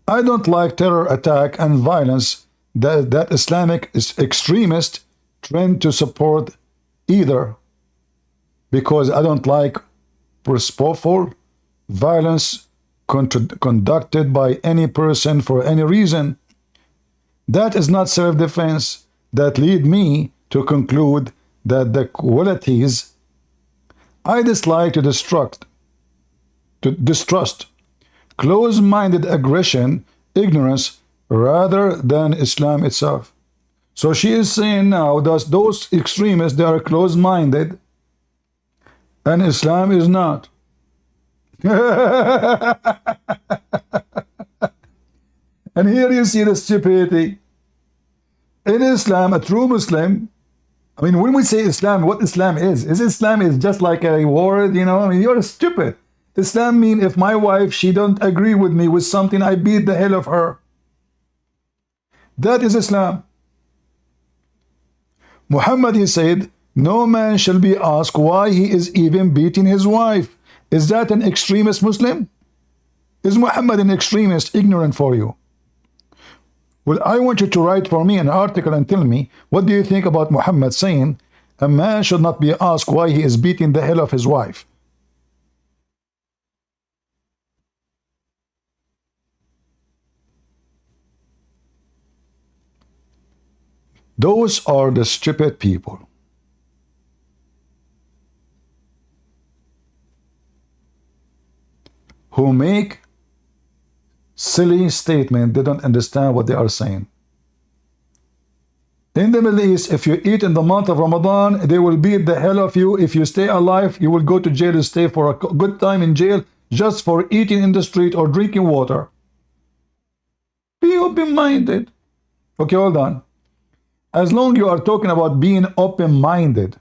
I don't like terror attack and violence that Islamic extremist trend to support either, because I don't like purposeful violence conducted by any person for any reason. That is not self-defense. That lead me to conclude that the qualities I dislike to distrust, close-minded aggression, ignorance, rather than Islam itself. So she is saying now that those extremists, they are close-minded, and Islam is not. And here you see the stupidity. In Islam, a true Muslim, I mean, when we say Islam, what Islam is Islam is just like a word, you know, I mean, you're stupid. Islam means if my wife, she don't agree with me with something, I beat the hell of her. That is Islam. Muhammad, he said, no man shall be asked why he is even beating his wife. Is that an extremist Muslim? Is Muhammad an extremist, ignorant for you? Well, I want you to write for me an article and tell me, what do you think about Muhammad saying a man should not be asked why he is beating the hell of his wife? Those are the stupid people. Who make silly statement, they don't understand what they are saying. In the Middle East, if you eat in the month of Ramadan, they will beat the hell of you. If you stay alive, you will go to jail and stay for a good time in jail just for eating in the street or drinking water. Be open-minded. Okay, hold on. As long you are talking about being open-minded,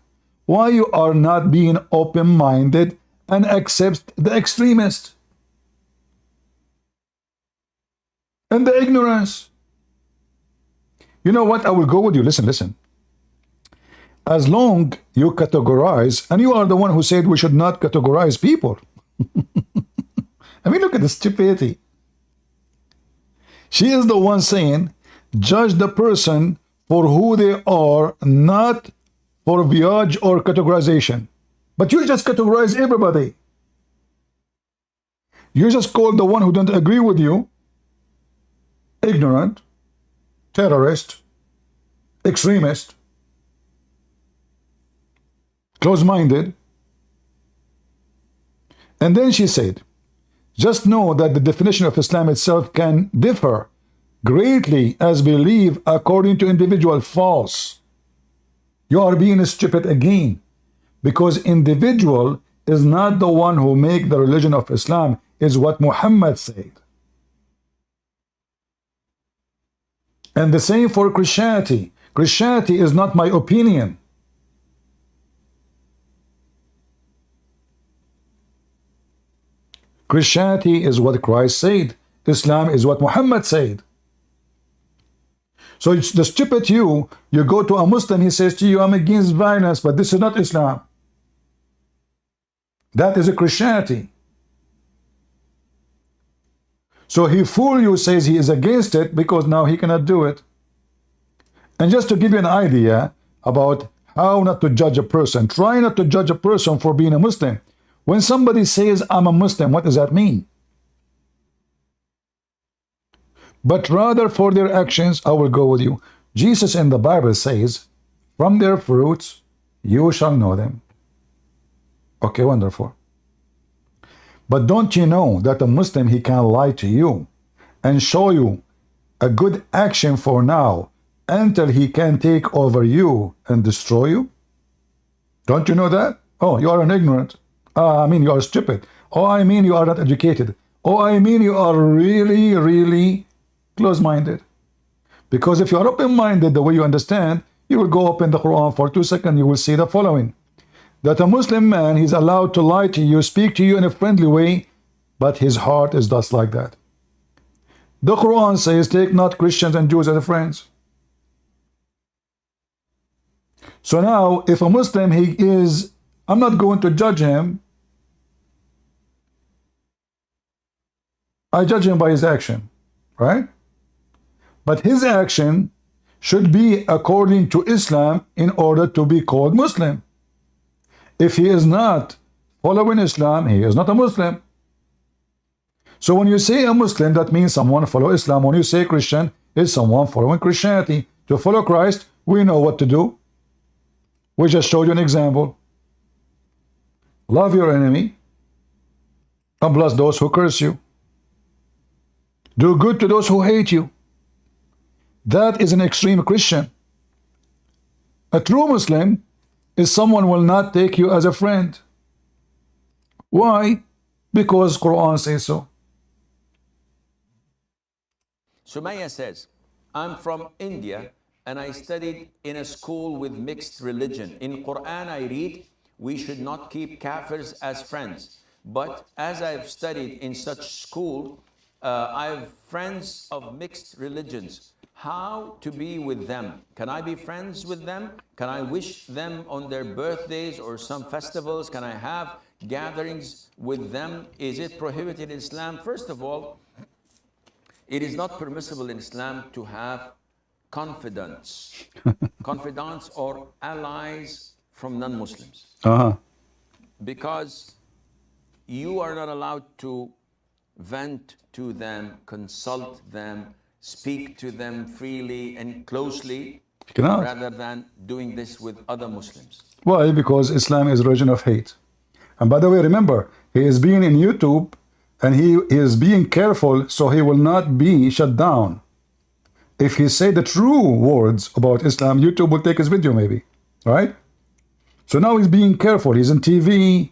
Why you are not being open-minded and accept the extremist and the ignorance? You know what? I will go with you. Listen, listen. As long you categorize, and you are the one who said we should not categorize people. I mean, look at the stupidity. She is the one saying, judge the person for who they are, not for viage or categorization. But you just categorize everybody. You just call the one who don't agree with you ignorant, terrorist, extremist, close-minded. And then she said, just know that the definition of Islam itself can differ greatly as belief according to individual. False. You are being stupid again, because individual is not the one who make the religion of Islam, is what Muhammad said. And the same for Christianity. Christianity is not my opinion. Christianity is what Christ said. Islam is what Muhammad said. So it's the stupid you go to a Muslim, he says to you, I'm against violence, but this is not Islam. That is a Christianity. So he fool you, says he is against it because now he cannot do it. And just to give you an idea about how not to judge a person, try not to judge a person for being a Muslim. When somebody says, I'm a Muslim, what does that mean? But rather for their actions, I will go with you. Jesus in the Bible says, from their fruits, you shall know them. Okay, wonderful. But don't you know that a Muslim, he can lie to you and show you a good action for now until he can take over you and destroy you? Don't you know that? Oh, you are an ignorant. I mean, you are stupid. Oh, I mean, you are not educated. Oh, I mean, you are really, really close-minded. Because if you are open-minded the way you understand, you will go open the Quran for 2 seconds, you will see the following. That a Muslim man, he's allowed to lie to you, speak to you in a friendly way, but his heart is just like that. The Quran says, take not Christians and Jews as friends. So now, if a Muslim, he is, I'm not going to judge him. I judge him by his action, right? But his action should be according to Islam in order to be called Muslim. If he is not following Islam, he is not a Muslim. So when you say a Muslim, that means someone follow Islam. When you say Christian, it's someone following Christianity. To follow Christ, we know what to do. We just showed you an example. Love your enemy and bless those who curse you. Do good to those who hate you. That is an extreme Christian. A true Muslim is someone who will not take you as a friend. Why? Because Quran says so. Sumaya says, I'm from India and I studied in a school with mixed religion. In Quran I read, we should not keep kafirs as friends. But as I've studied in such school, I have friends of mixed religions. How to be with them? Can I be friends with them? Can I wish them on their birthdays or some festivals? Can I have gatherings with them? Is it prohibited in Islam? First of all, it is not permissible in Islam to have confidants. Confidants or allies from non-Muslims. Because you are not allowed to vent to them, consult them, speak to them freely and closely, rather than doing this with other Muslims. Why? Because Islam is a religion of hate. And by the way, remember, he is being in YouTube and he is being careful so he will not be shut down. If he say the true words about Islam, YouTube will take his video maybe, right? So now he's being careful. He's on TV,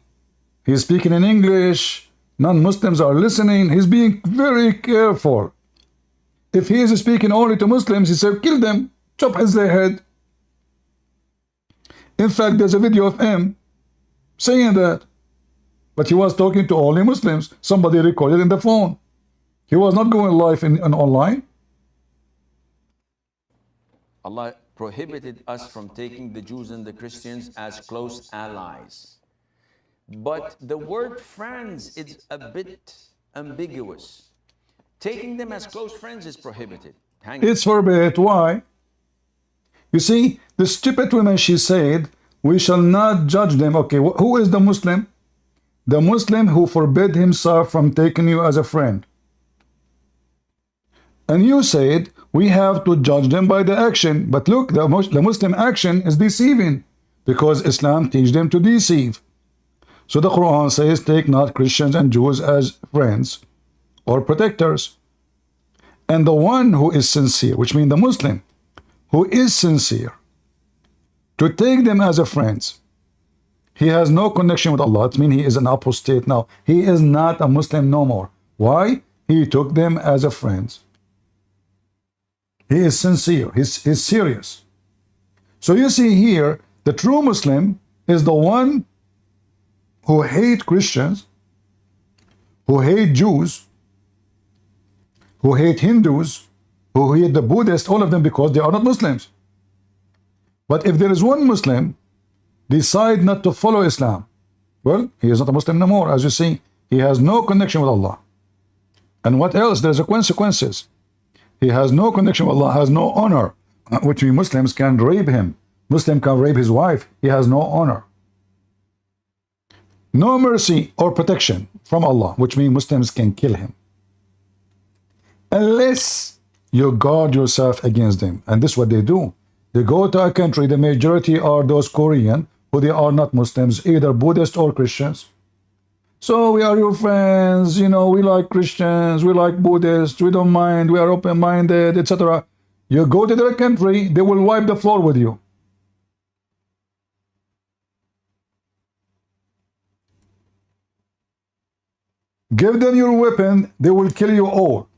he's speaking in English, non-Muslims are listening, he's being very careful. If he is speaking only to Muslims, he said, kill them, chop his head. In fact, there's a video of him saying that. But he was talking to only Muslims. Somebody recorded in the phone. He was not going live in online. Allah prohibited us from taking the Jews and the Christians as close allies. But the word friends is a bit ambiguous. Taking them as close friends is prohibited. It's forbidden. Why? You see, the stupid woman, she said, we shall not judge them. Okay, who is the Muslim? The Muslim who forbid himself from taking you as a friend. And you said, we have to judge them by the action. But look, the Muslim action is deceiving, because Islam teaches them to deceive. So the Quran says, take not Christians and Jews as friends or protectors. And the one who is sincere, which means the Muslim, who is sincere, to take them as a friends, he has no connection with Allah. It means he is an apostate now. He is not a Muslim no more. Why? He took them as a friends. He is sincere. He's serious. So you see here, the true Muslim is the one who hate Christians, who hate Jews, who hate Hindus, who hate the Buddhists, all of them, because they are not Muslims. But if there is one Muslim decide not to follow Islam, well, he is not a Muslim no more. As you see, he has no connection with Allah. And what else? There's a consequences. He has no connection with Allah, has no honor, which means Muslims can rape him. Muslim can rape his wife. He has no honor. No mercy or protection from Allah, which means Muslims can kill him. Unless you guard yourself against them. And this is what they do. They go to a country, the majority are those Korean, who they are not Muslims, either Buddhist or Christians. So we are your friends, you know, we like Christians, we like Buddhists, we don't mind, we are open-minded, etc. You go to their country, they will wipe the floor with you. Give them your weapon, they will kill you all.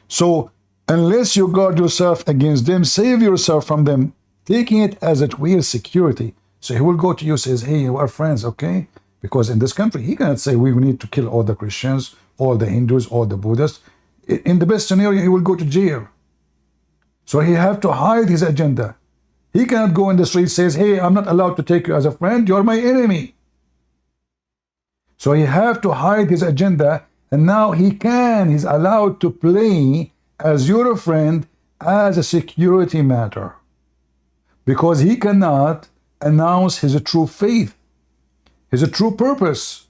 So, unless you guard yourself against them, save yourself from them, taking it as a weird security. So he will go to you, says, hey, we are friends, okay? Because in this country, he cannot say, we need to kill all the Christians, all the Hindus, all the Buddhists. In the best scenario, he will go to jail. So he have to hide his agenda. He cannot go in the street, says, hey, I'm not allowed to take you as a friend, you're my enemy. So he have to hide his agenda, and now he's allowed to play as your friend as a security matter. Because he cannot announce his true faith, his true purpose.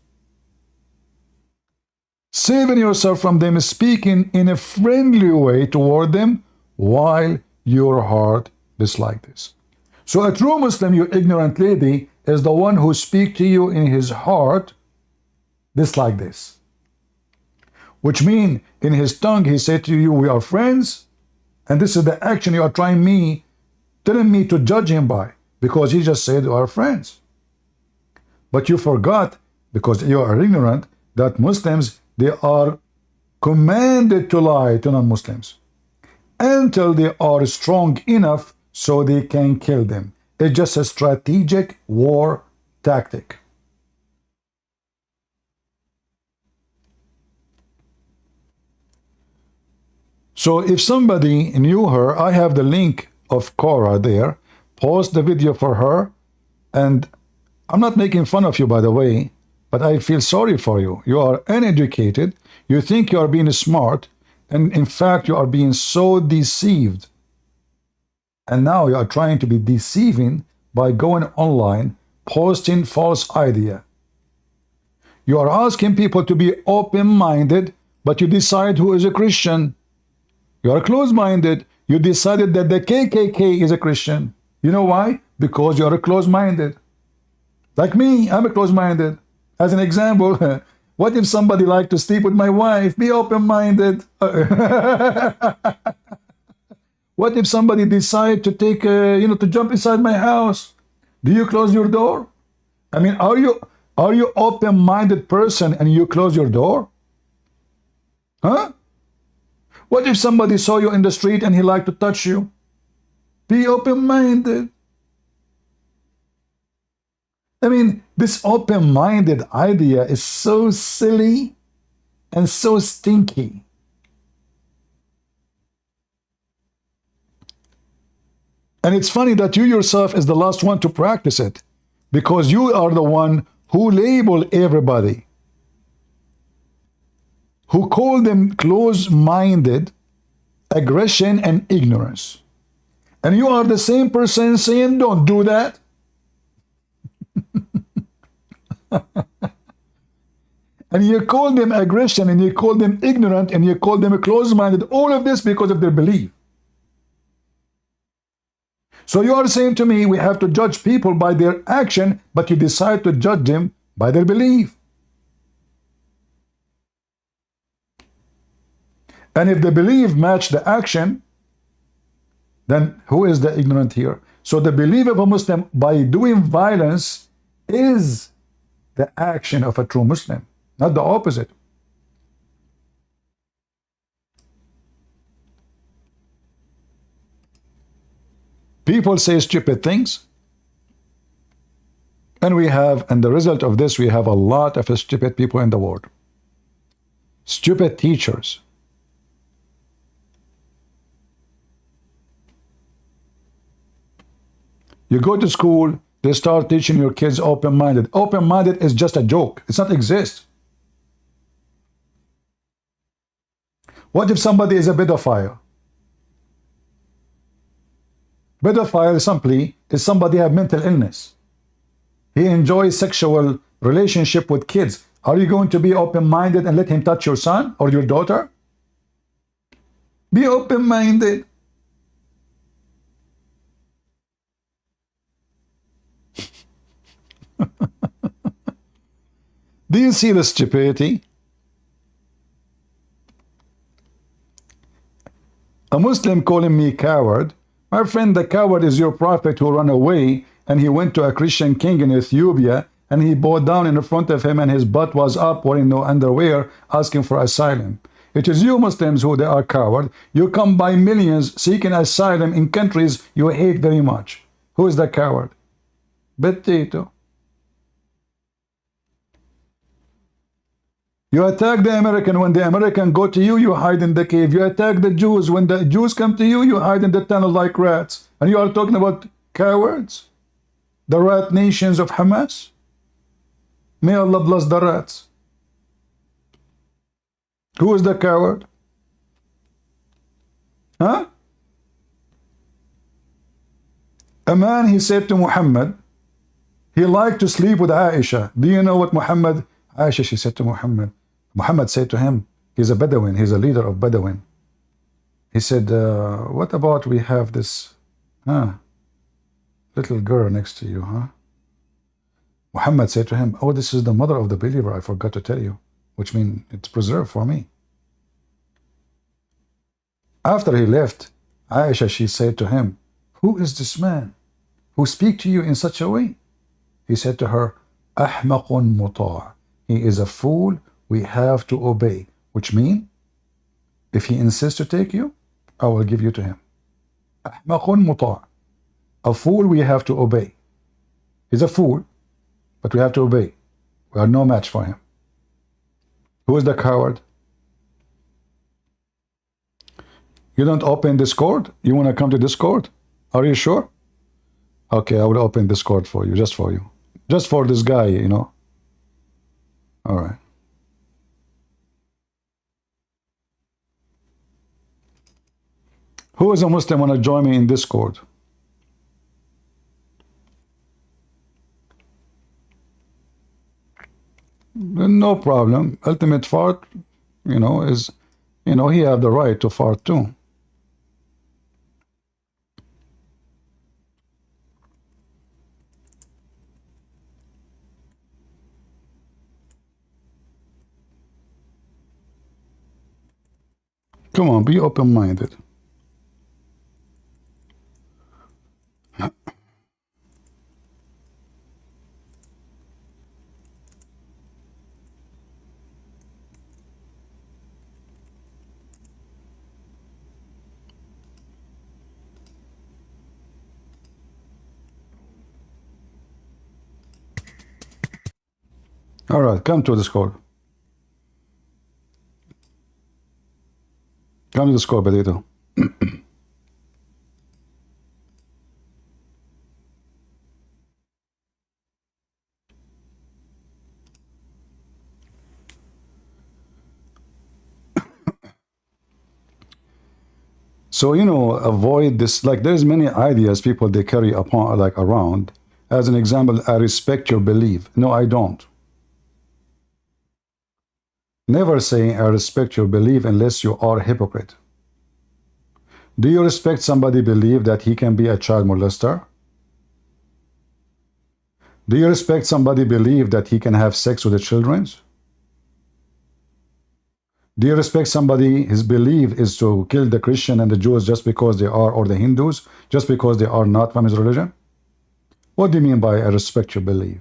Saving yourself from them is speaking in a friendly way toward them while your heart dislike this. So a true Muslim, you ignorant lady, is the one who speaks to you in his heart dislike this. Which means in his tongue he said to you, we are friends, and this is the action you are telling me to judge him by, because he just said we are friends. But you forgot, because you are ignorant, that Muslims, they are commanded to lie to non-Muslims until they are strong enough so they can kill them. It's just a strategic war tactic. So if somebody knew her, I have the link of Cora there. Post the video for her. And I'm not making fun of you, by the way, but I feel sorry for you. You are uneducated. You think you are being smart. And in fact, you are being so deceived. And now you are trying to be deceiving by going online, posting false idea. You are asking people to be open-minded, but you decide who is a Christian. You are close-minded. You decided that the KKK is a Christian. You know why? Because you are close-minded. Like me, I'm a close-minded. As an example, what if somebody like to sleep with my wife? Be open-minded. What if somebody decide to take, to jump inside my house? Do you close your door? I mean, are you open-minded person and you close your door? Huh? What if somebody saw you in the street and he liked to touch you? Be open-minded. I mean, this open-minded idea is so silly and so stinky. And it's funny that you yourself is the last one to practice it, because you are the one who label everybody, who call them close-minded, aggression, and ignorance. And you are the same person saying, don't do that. And you call them aggression, and you call them ignorant, and you call them close-minded. All of this because of their belief. So you are saying to me, we have to judge people by their action, but you decide to judge them by their belief. And if the belief match the action, then who is the ignorant here? So the belief of a Muslim by doing violence is the action of a true Muslim, not the opposite. People say stupid things, and the result of this, we have a lot of stupid people in the world. Stupid teachers. You go to school, they start teaching your kids open-minded. Open-minded is just a joke. It's not exist. What if somebody is a pedophile? Pedophile simply is somebody have mental illness. He enjoys sexual relationship with kids. Are you going to be open-minded and let him touch your son or your daughter? Be open-minded. Do you see the stupidity? A Muslim calling me coward. My friend, the coward is your prophet who ran away, and he went to a Christian king in Ethiopia, and he bowed down in front of him, and his butt was up, wearing no underwear, asking for asylum. It is you Muslims who they are coward. You come by millions seeking asylum in countries you hate very much. Who is the coward? Potato. You attack the American. When the American go to you, you hide in the cave. You attack the Jews. When the Jews come to you, you hide in the tunnel like rats. And you are talking about cowards? The rat nations of Hamas? May Allah bless the rats. Who is the coward? Huh? A man, he said to Muhammad, he liked to sleep with Aisha. Do you know what Muhammad... Aisha, she said to Muhammad. Muhammad said to him, he's a Bedouin, he's a leader of Bedouin. He said, what about we have this little girl next to you, huh? Muhammad said to him, oh, this is the mother of the believer, I forgot to tell you, which means it's preserved for me. After he left, Aisha, she said to him, who is this man who speak to you in such a way? He said to her, Ahmaqun muta'. He is a fool we have to obey, which means if he insists to take you, I will give you to him. Ahmaqun muta'. A fool we have to obey. He's a fool, but we have to obey. We are no match for him. Who is the coward? You don't open Discord? You want to come to Discord? Are you sure? Okay, I will open Discord for you, just for you. Just for this guy, you know. All right. Who is a Muslim want to join me in Discord? No problem. Ultimate fart, you know, is, you know, he have the right to fart too. Come on, be open-minded. All right, come to the score. Come to the score, Benito. So, you know, avoid this. Like, there's many ideas people they carry upon, like around. As an example, I respect your belief. No, I don't. Never say I respect your belief unless you are a hypocrite. Do you respect somebody believe that he can be a child molester? Do you respect somebody believe that he can have sex with the children? Do you respect somebody his belief is to kill the Christian and the Jews just because they are, or the Hindus, just because they are not from his religion? What do you mean by I respect your belief?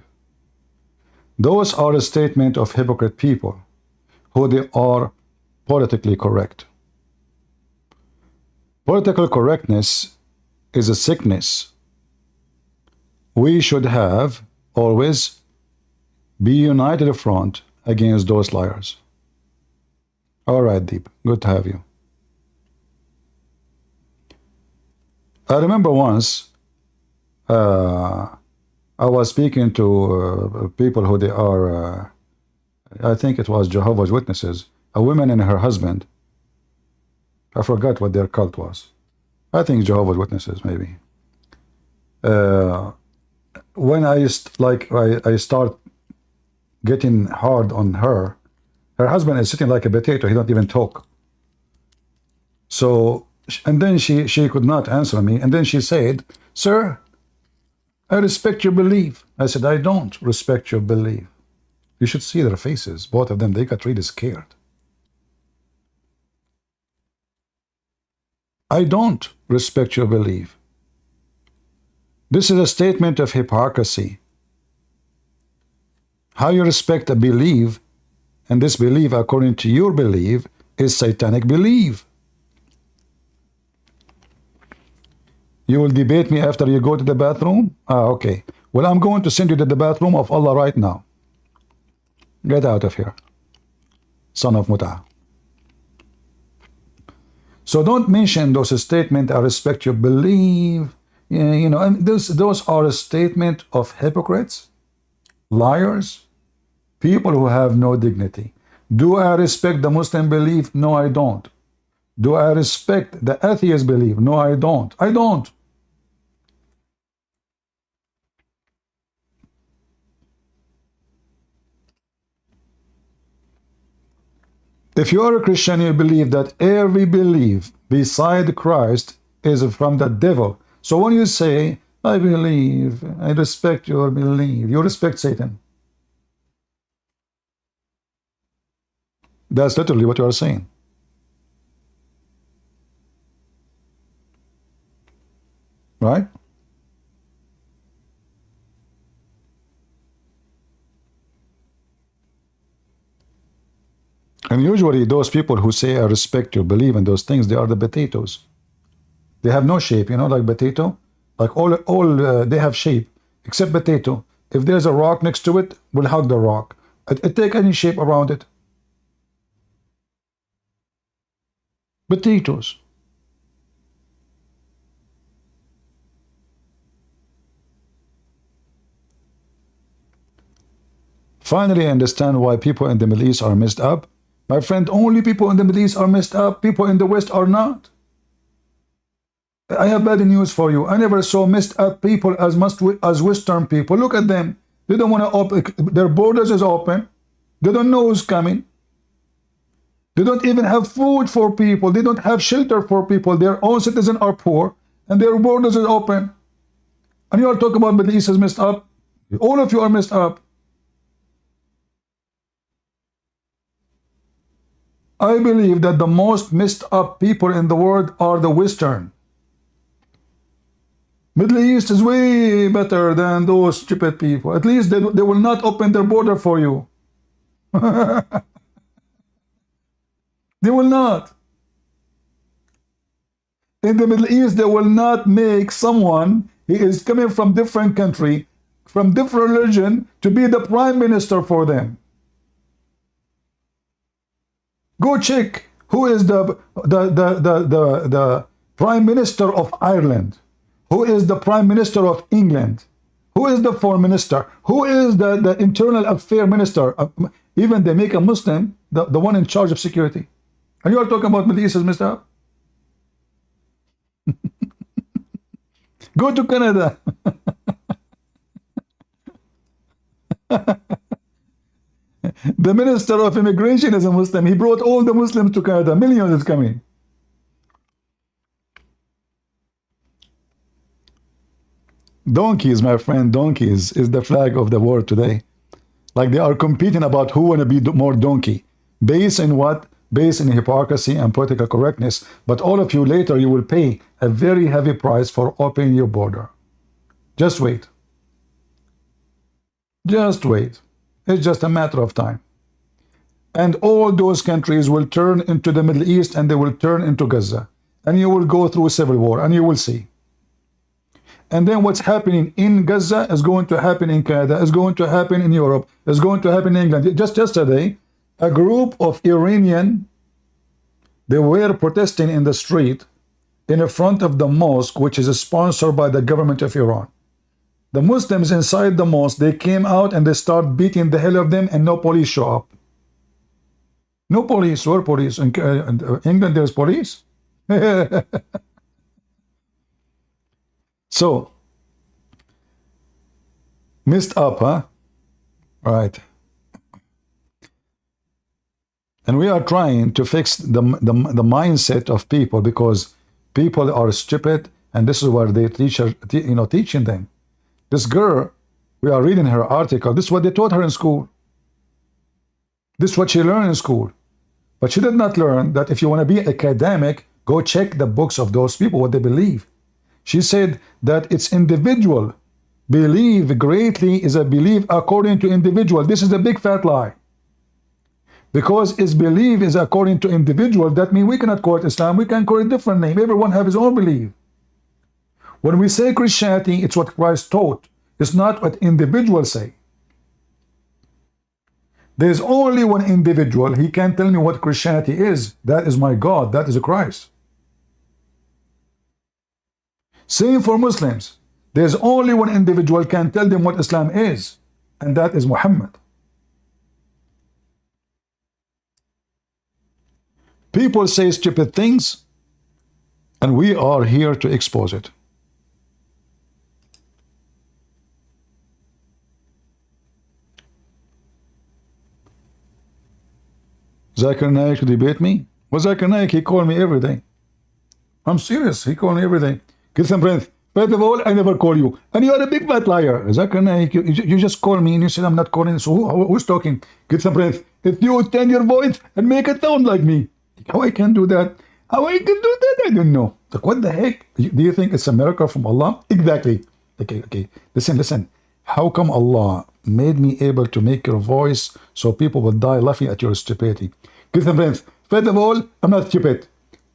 Those are a statement of hypocrite people who they are politically correct. Political correctness is a sickness. We should have always be united front against those liars. All right, Deep. Good to have you. I remember once I was speaking to people who they are, I think it was Jehovah's Witnesses, a woman and her husband. I forgot what their cult was. I think Jehovah's Witnesses, maybe. When I start getting hard on her, her husband is sitting like a potato. He don't even talk. So, and then she could not answer me. And then she said, "Sir, I respect your belief." I said, "I don't respect your belief." You should see their faces. Both of them, they got really scared. I don't respect your belief. This is a statement of hypocrisy. How you respect a belief, and this belief, according to your belief, is satanic belief. You will debate me after you go to the bathroom? Ah, okay. Well, I'm going to send you to the bathroom of Allah right now. Get out of here, son of Mut'ah. So don't mention those statements, I respect your belief. You know, and those are a statement of hypocrites, liars, people who have no dignity. Do I respect the Muslim belief? No, I don't. Do I respect the atheist belief? No, I don't. I don't. If you are a Christian, you believe that every belief beside Christ is from the devil. So when you say, I believe, I respect your belief, you respect Satan. That's literally what you are saying. Right? And usually those people who say, I respect your belief in those things, they are the potatoes. They have no shape, you know, like potato. Like all they have shape, except potato. If there's a rock next to it, we'll hug the rock. It take any shape around it. Potatoes. Finally, I understand why people in the Middle East are messed up. My friend, only people in the Middle East are messed up. People in the West are not. I have bad news for you. I never saw messed up people as Western people. Look at them. They don't want to open. Their borders is open. They don't know who's coming. They don't even have food for people. They don't have shelter for people. Their own citizens are poor, and their borders is open. And you are talking about Middle East is messed up. All of you are messed up. I believe that the most messed up people in the world are the Western. Middle East is way better than those stupid people. At least they will not open their border for you. They will not. In the Middle East, they will not make someone who is coming from different country, from different religion, to be the prime minister for them. Go check who is the Prime Minister of Ireland, who is the Prime Minister of England, who is the Foreign Minister, who is the Internal Affairs Minister. Even they make a Muslim the one in charge of security. And you are talking about Middle East is messed up? Go to Canada. The Minister of Immigration is a Muslim. He brought all the Muslims to Canada. Millions is coming. Donkeys, my friend, donkeys is the flag of the world today. Like they are competing about who want to be more donkey. Based in what? Based in hypocrisy and political correctness. But all of you later, you will pay a very heavy price for opening your border. Just wait. Just wait. It's just a matter of time. And all those countries will turn into the Middle East and they will turn into Gaza. And you will go through a civil war and you will see. And then what's happening in Gaza is going to happen in Canada, is going to happen in Europe, is going to happen in England. Just yesterday, a group of Iranian, they were protesting in the street in front of the mosque, which is sponsored by the government of Iran. The Muslims inside the mosque, they came out and they start beating the hell of them and no police show up. No police. Where police? In England there's police. So, messed up, huh? Right. And we are trying to fix the mindset of people because people are stupid, and this is what they teaching them. This girl, we are reading her article. This is what they taught her in school. This is what she learned in school. But she did not learn that if you want to be academic, go check the books of those people, what they believe. She said that it's individual. Believe greatly is a belief according to individual. This is a big fat lie. Because its belief is according to individual, that means we cannot call it Islam, we can call it a different name. Everyone have his own belief. When we say Christianity, it's what Christ taught. It's not what individuals say. There's only one individual. He can tell me what Christianity is. That is my God. That is Christ. Same for Muslims. There's only one individual can tell them what Islam is, and that is Muhammad. People say stupid things, and we are here to expose it. Zakir Naik to debate me? Well, Zakir Naik, he called me every day. I'm serious. He called me every day. Get some breath. First of all, I never call you. And you are a big fat liar. Zakir Naik, you just call me and you said I'm not calling. So who's talking? Get some breath. If you turn your voice and make it sound like me. How I can do that? How I can do that? I don't know. Like, what the heck? Do you think it's a miracle from Allah? Exactly. Okay. Listen. How come Allah made me able to make your voice so people will die laughing at your stupidity? Get some friends. First of all, I'm not stupid.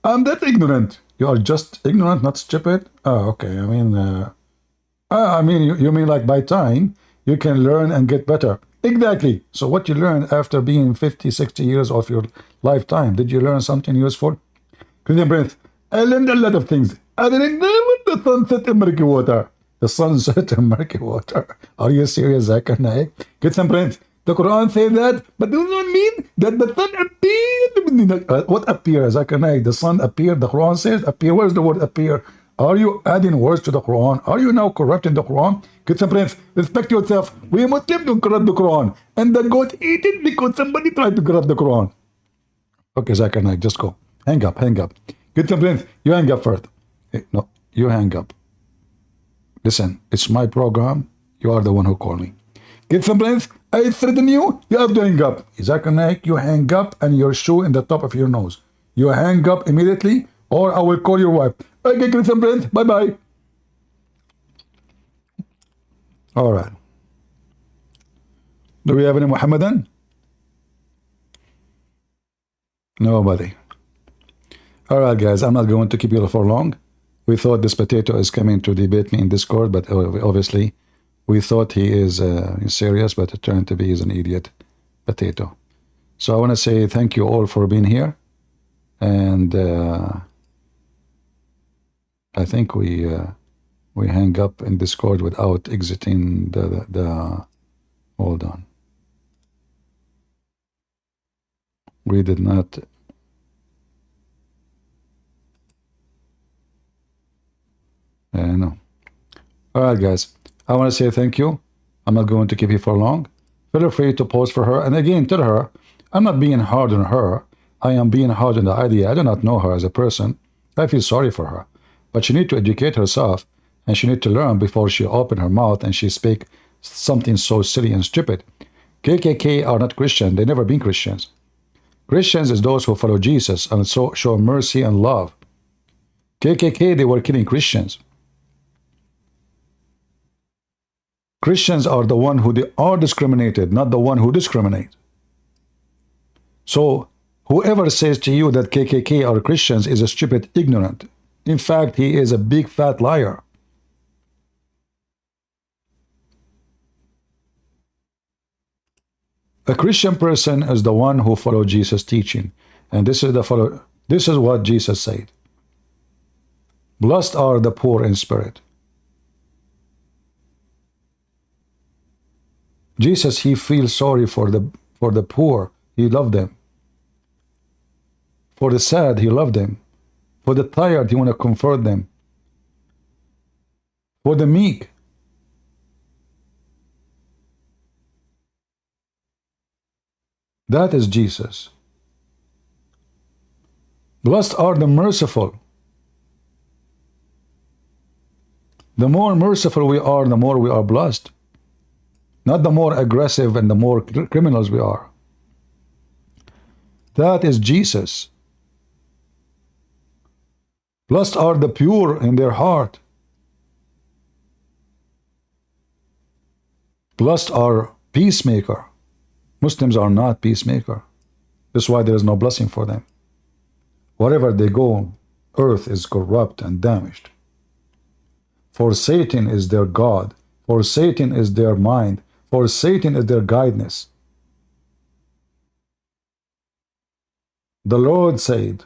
I'm that ignorant. You are just ignorant, not stupid? Oh, okay. I mean, you mean like by time you can learn and get better. Exactly. So what you learned after being 50, 60 years of your lifetime, did you learn something useful? Get some friends. I learned a lot of things. I didn't know the sunset in murky water. The sunset in murky water. Are you serious, Zakir Naik? Get some friends. The Quran says that, but does not mean that the sun appeared. What appears, Zakir Naik? The sun appeared. The Quran says appear. Where's the word appear? Are you adding words to the Quran? Are you now corrupting the Quran? Get some friends. Respect yourself. We Muslims don't corrupt the Quran. And the goat ate it because somebody tried to corrupt the Quran. Okay, Zakir Naik, just go. Hang up. Get some friends. You hang up first. No, you hang up. Listen, it's my program. You are the one who called me. Get some friends. I threaten you. You have to hang up. Zakir Naik, you hang up and your shoe in the top of your nose. You hang up immediately or I will call your wife. Okay, get some friends. Bye-bye. All right. Do we have any Mohammedan? Nobody. All right, guys. I'm not going to keep you for long. We thought this potato is coming to debate me in Discord, but obviously we thought he is serious, but it turned to be he's an idiot potato. So I want to say thank you all for being here. And I think we hang up in Discord without exiting the hold on. We did not. No. All right, guys. I want to say thank you. I'm not going to keep you for long. Feel free to post for her. And again, tell her, I'm not being hard on her. I am being hard on the idea. I do not know her as a person. I feel sorry for her. But she needs to educate herself, and she needs to learn before she open her mouth and she speak something so silly and stupid. KKK are not Christian. They never been Christians. Christians is those who follow Jesus and so show mercy and love. KKK, they were killing Christians. Christians are the one who they are discriminated, not the one who discriminate. So whoever says to you that KKK are Christians is a stupid ignorant. In fact, he is a big fat liar. A Christian person is the one who follows Jesus' teaching. And this is what Jesus said. Blessed are the poor in spirit. Jesus, he feels sorry for the poor. He loved them. For the sad, he loved them. For the tired, he want to comfort them. For the meek. That is Jesus. Blessed are the merciful. The more merciful we are, the more we are blessed. Not the more aggressive and the more criminals we are. That is Jesus. Blessed are the pure in their heart. Blessed are peacemaker. Muslims are not peacemaker. That's why there is no blessing for them. Wherever they go, earth is corrupt and damaged. For Satan is their God. For Satan is their mind. For Satan is their guidance. The Lord said,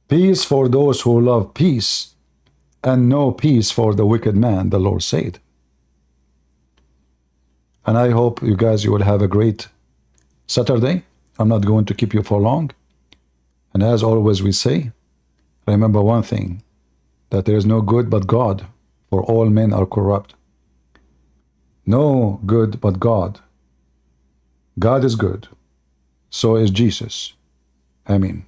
peace for those who love peace, and no peace for the wicked man, the Lord said. And I hope you guys, you will have a great Saturday. I'm not going to keep you for long. And as always we say, remember one thing, that there is no good but God, for all men are corrupt. No good but God. God is good. So is Jesus. Amen.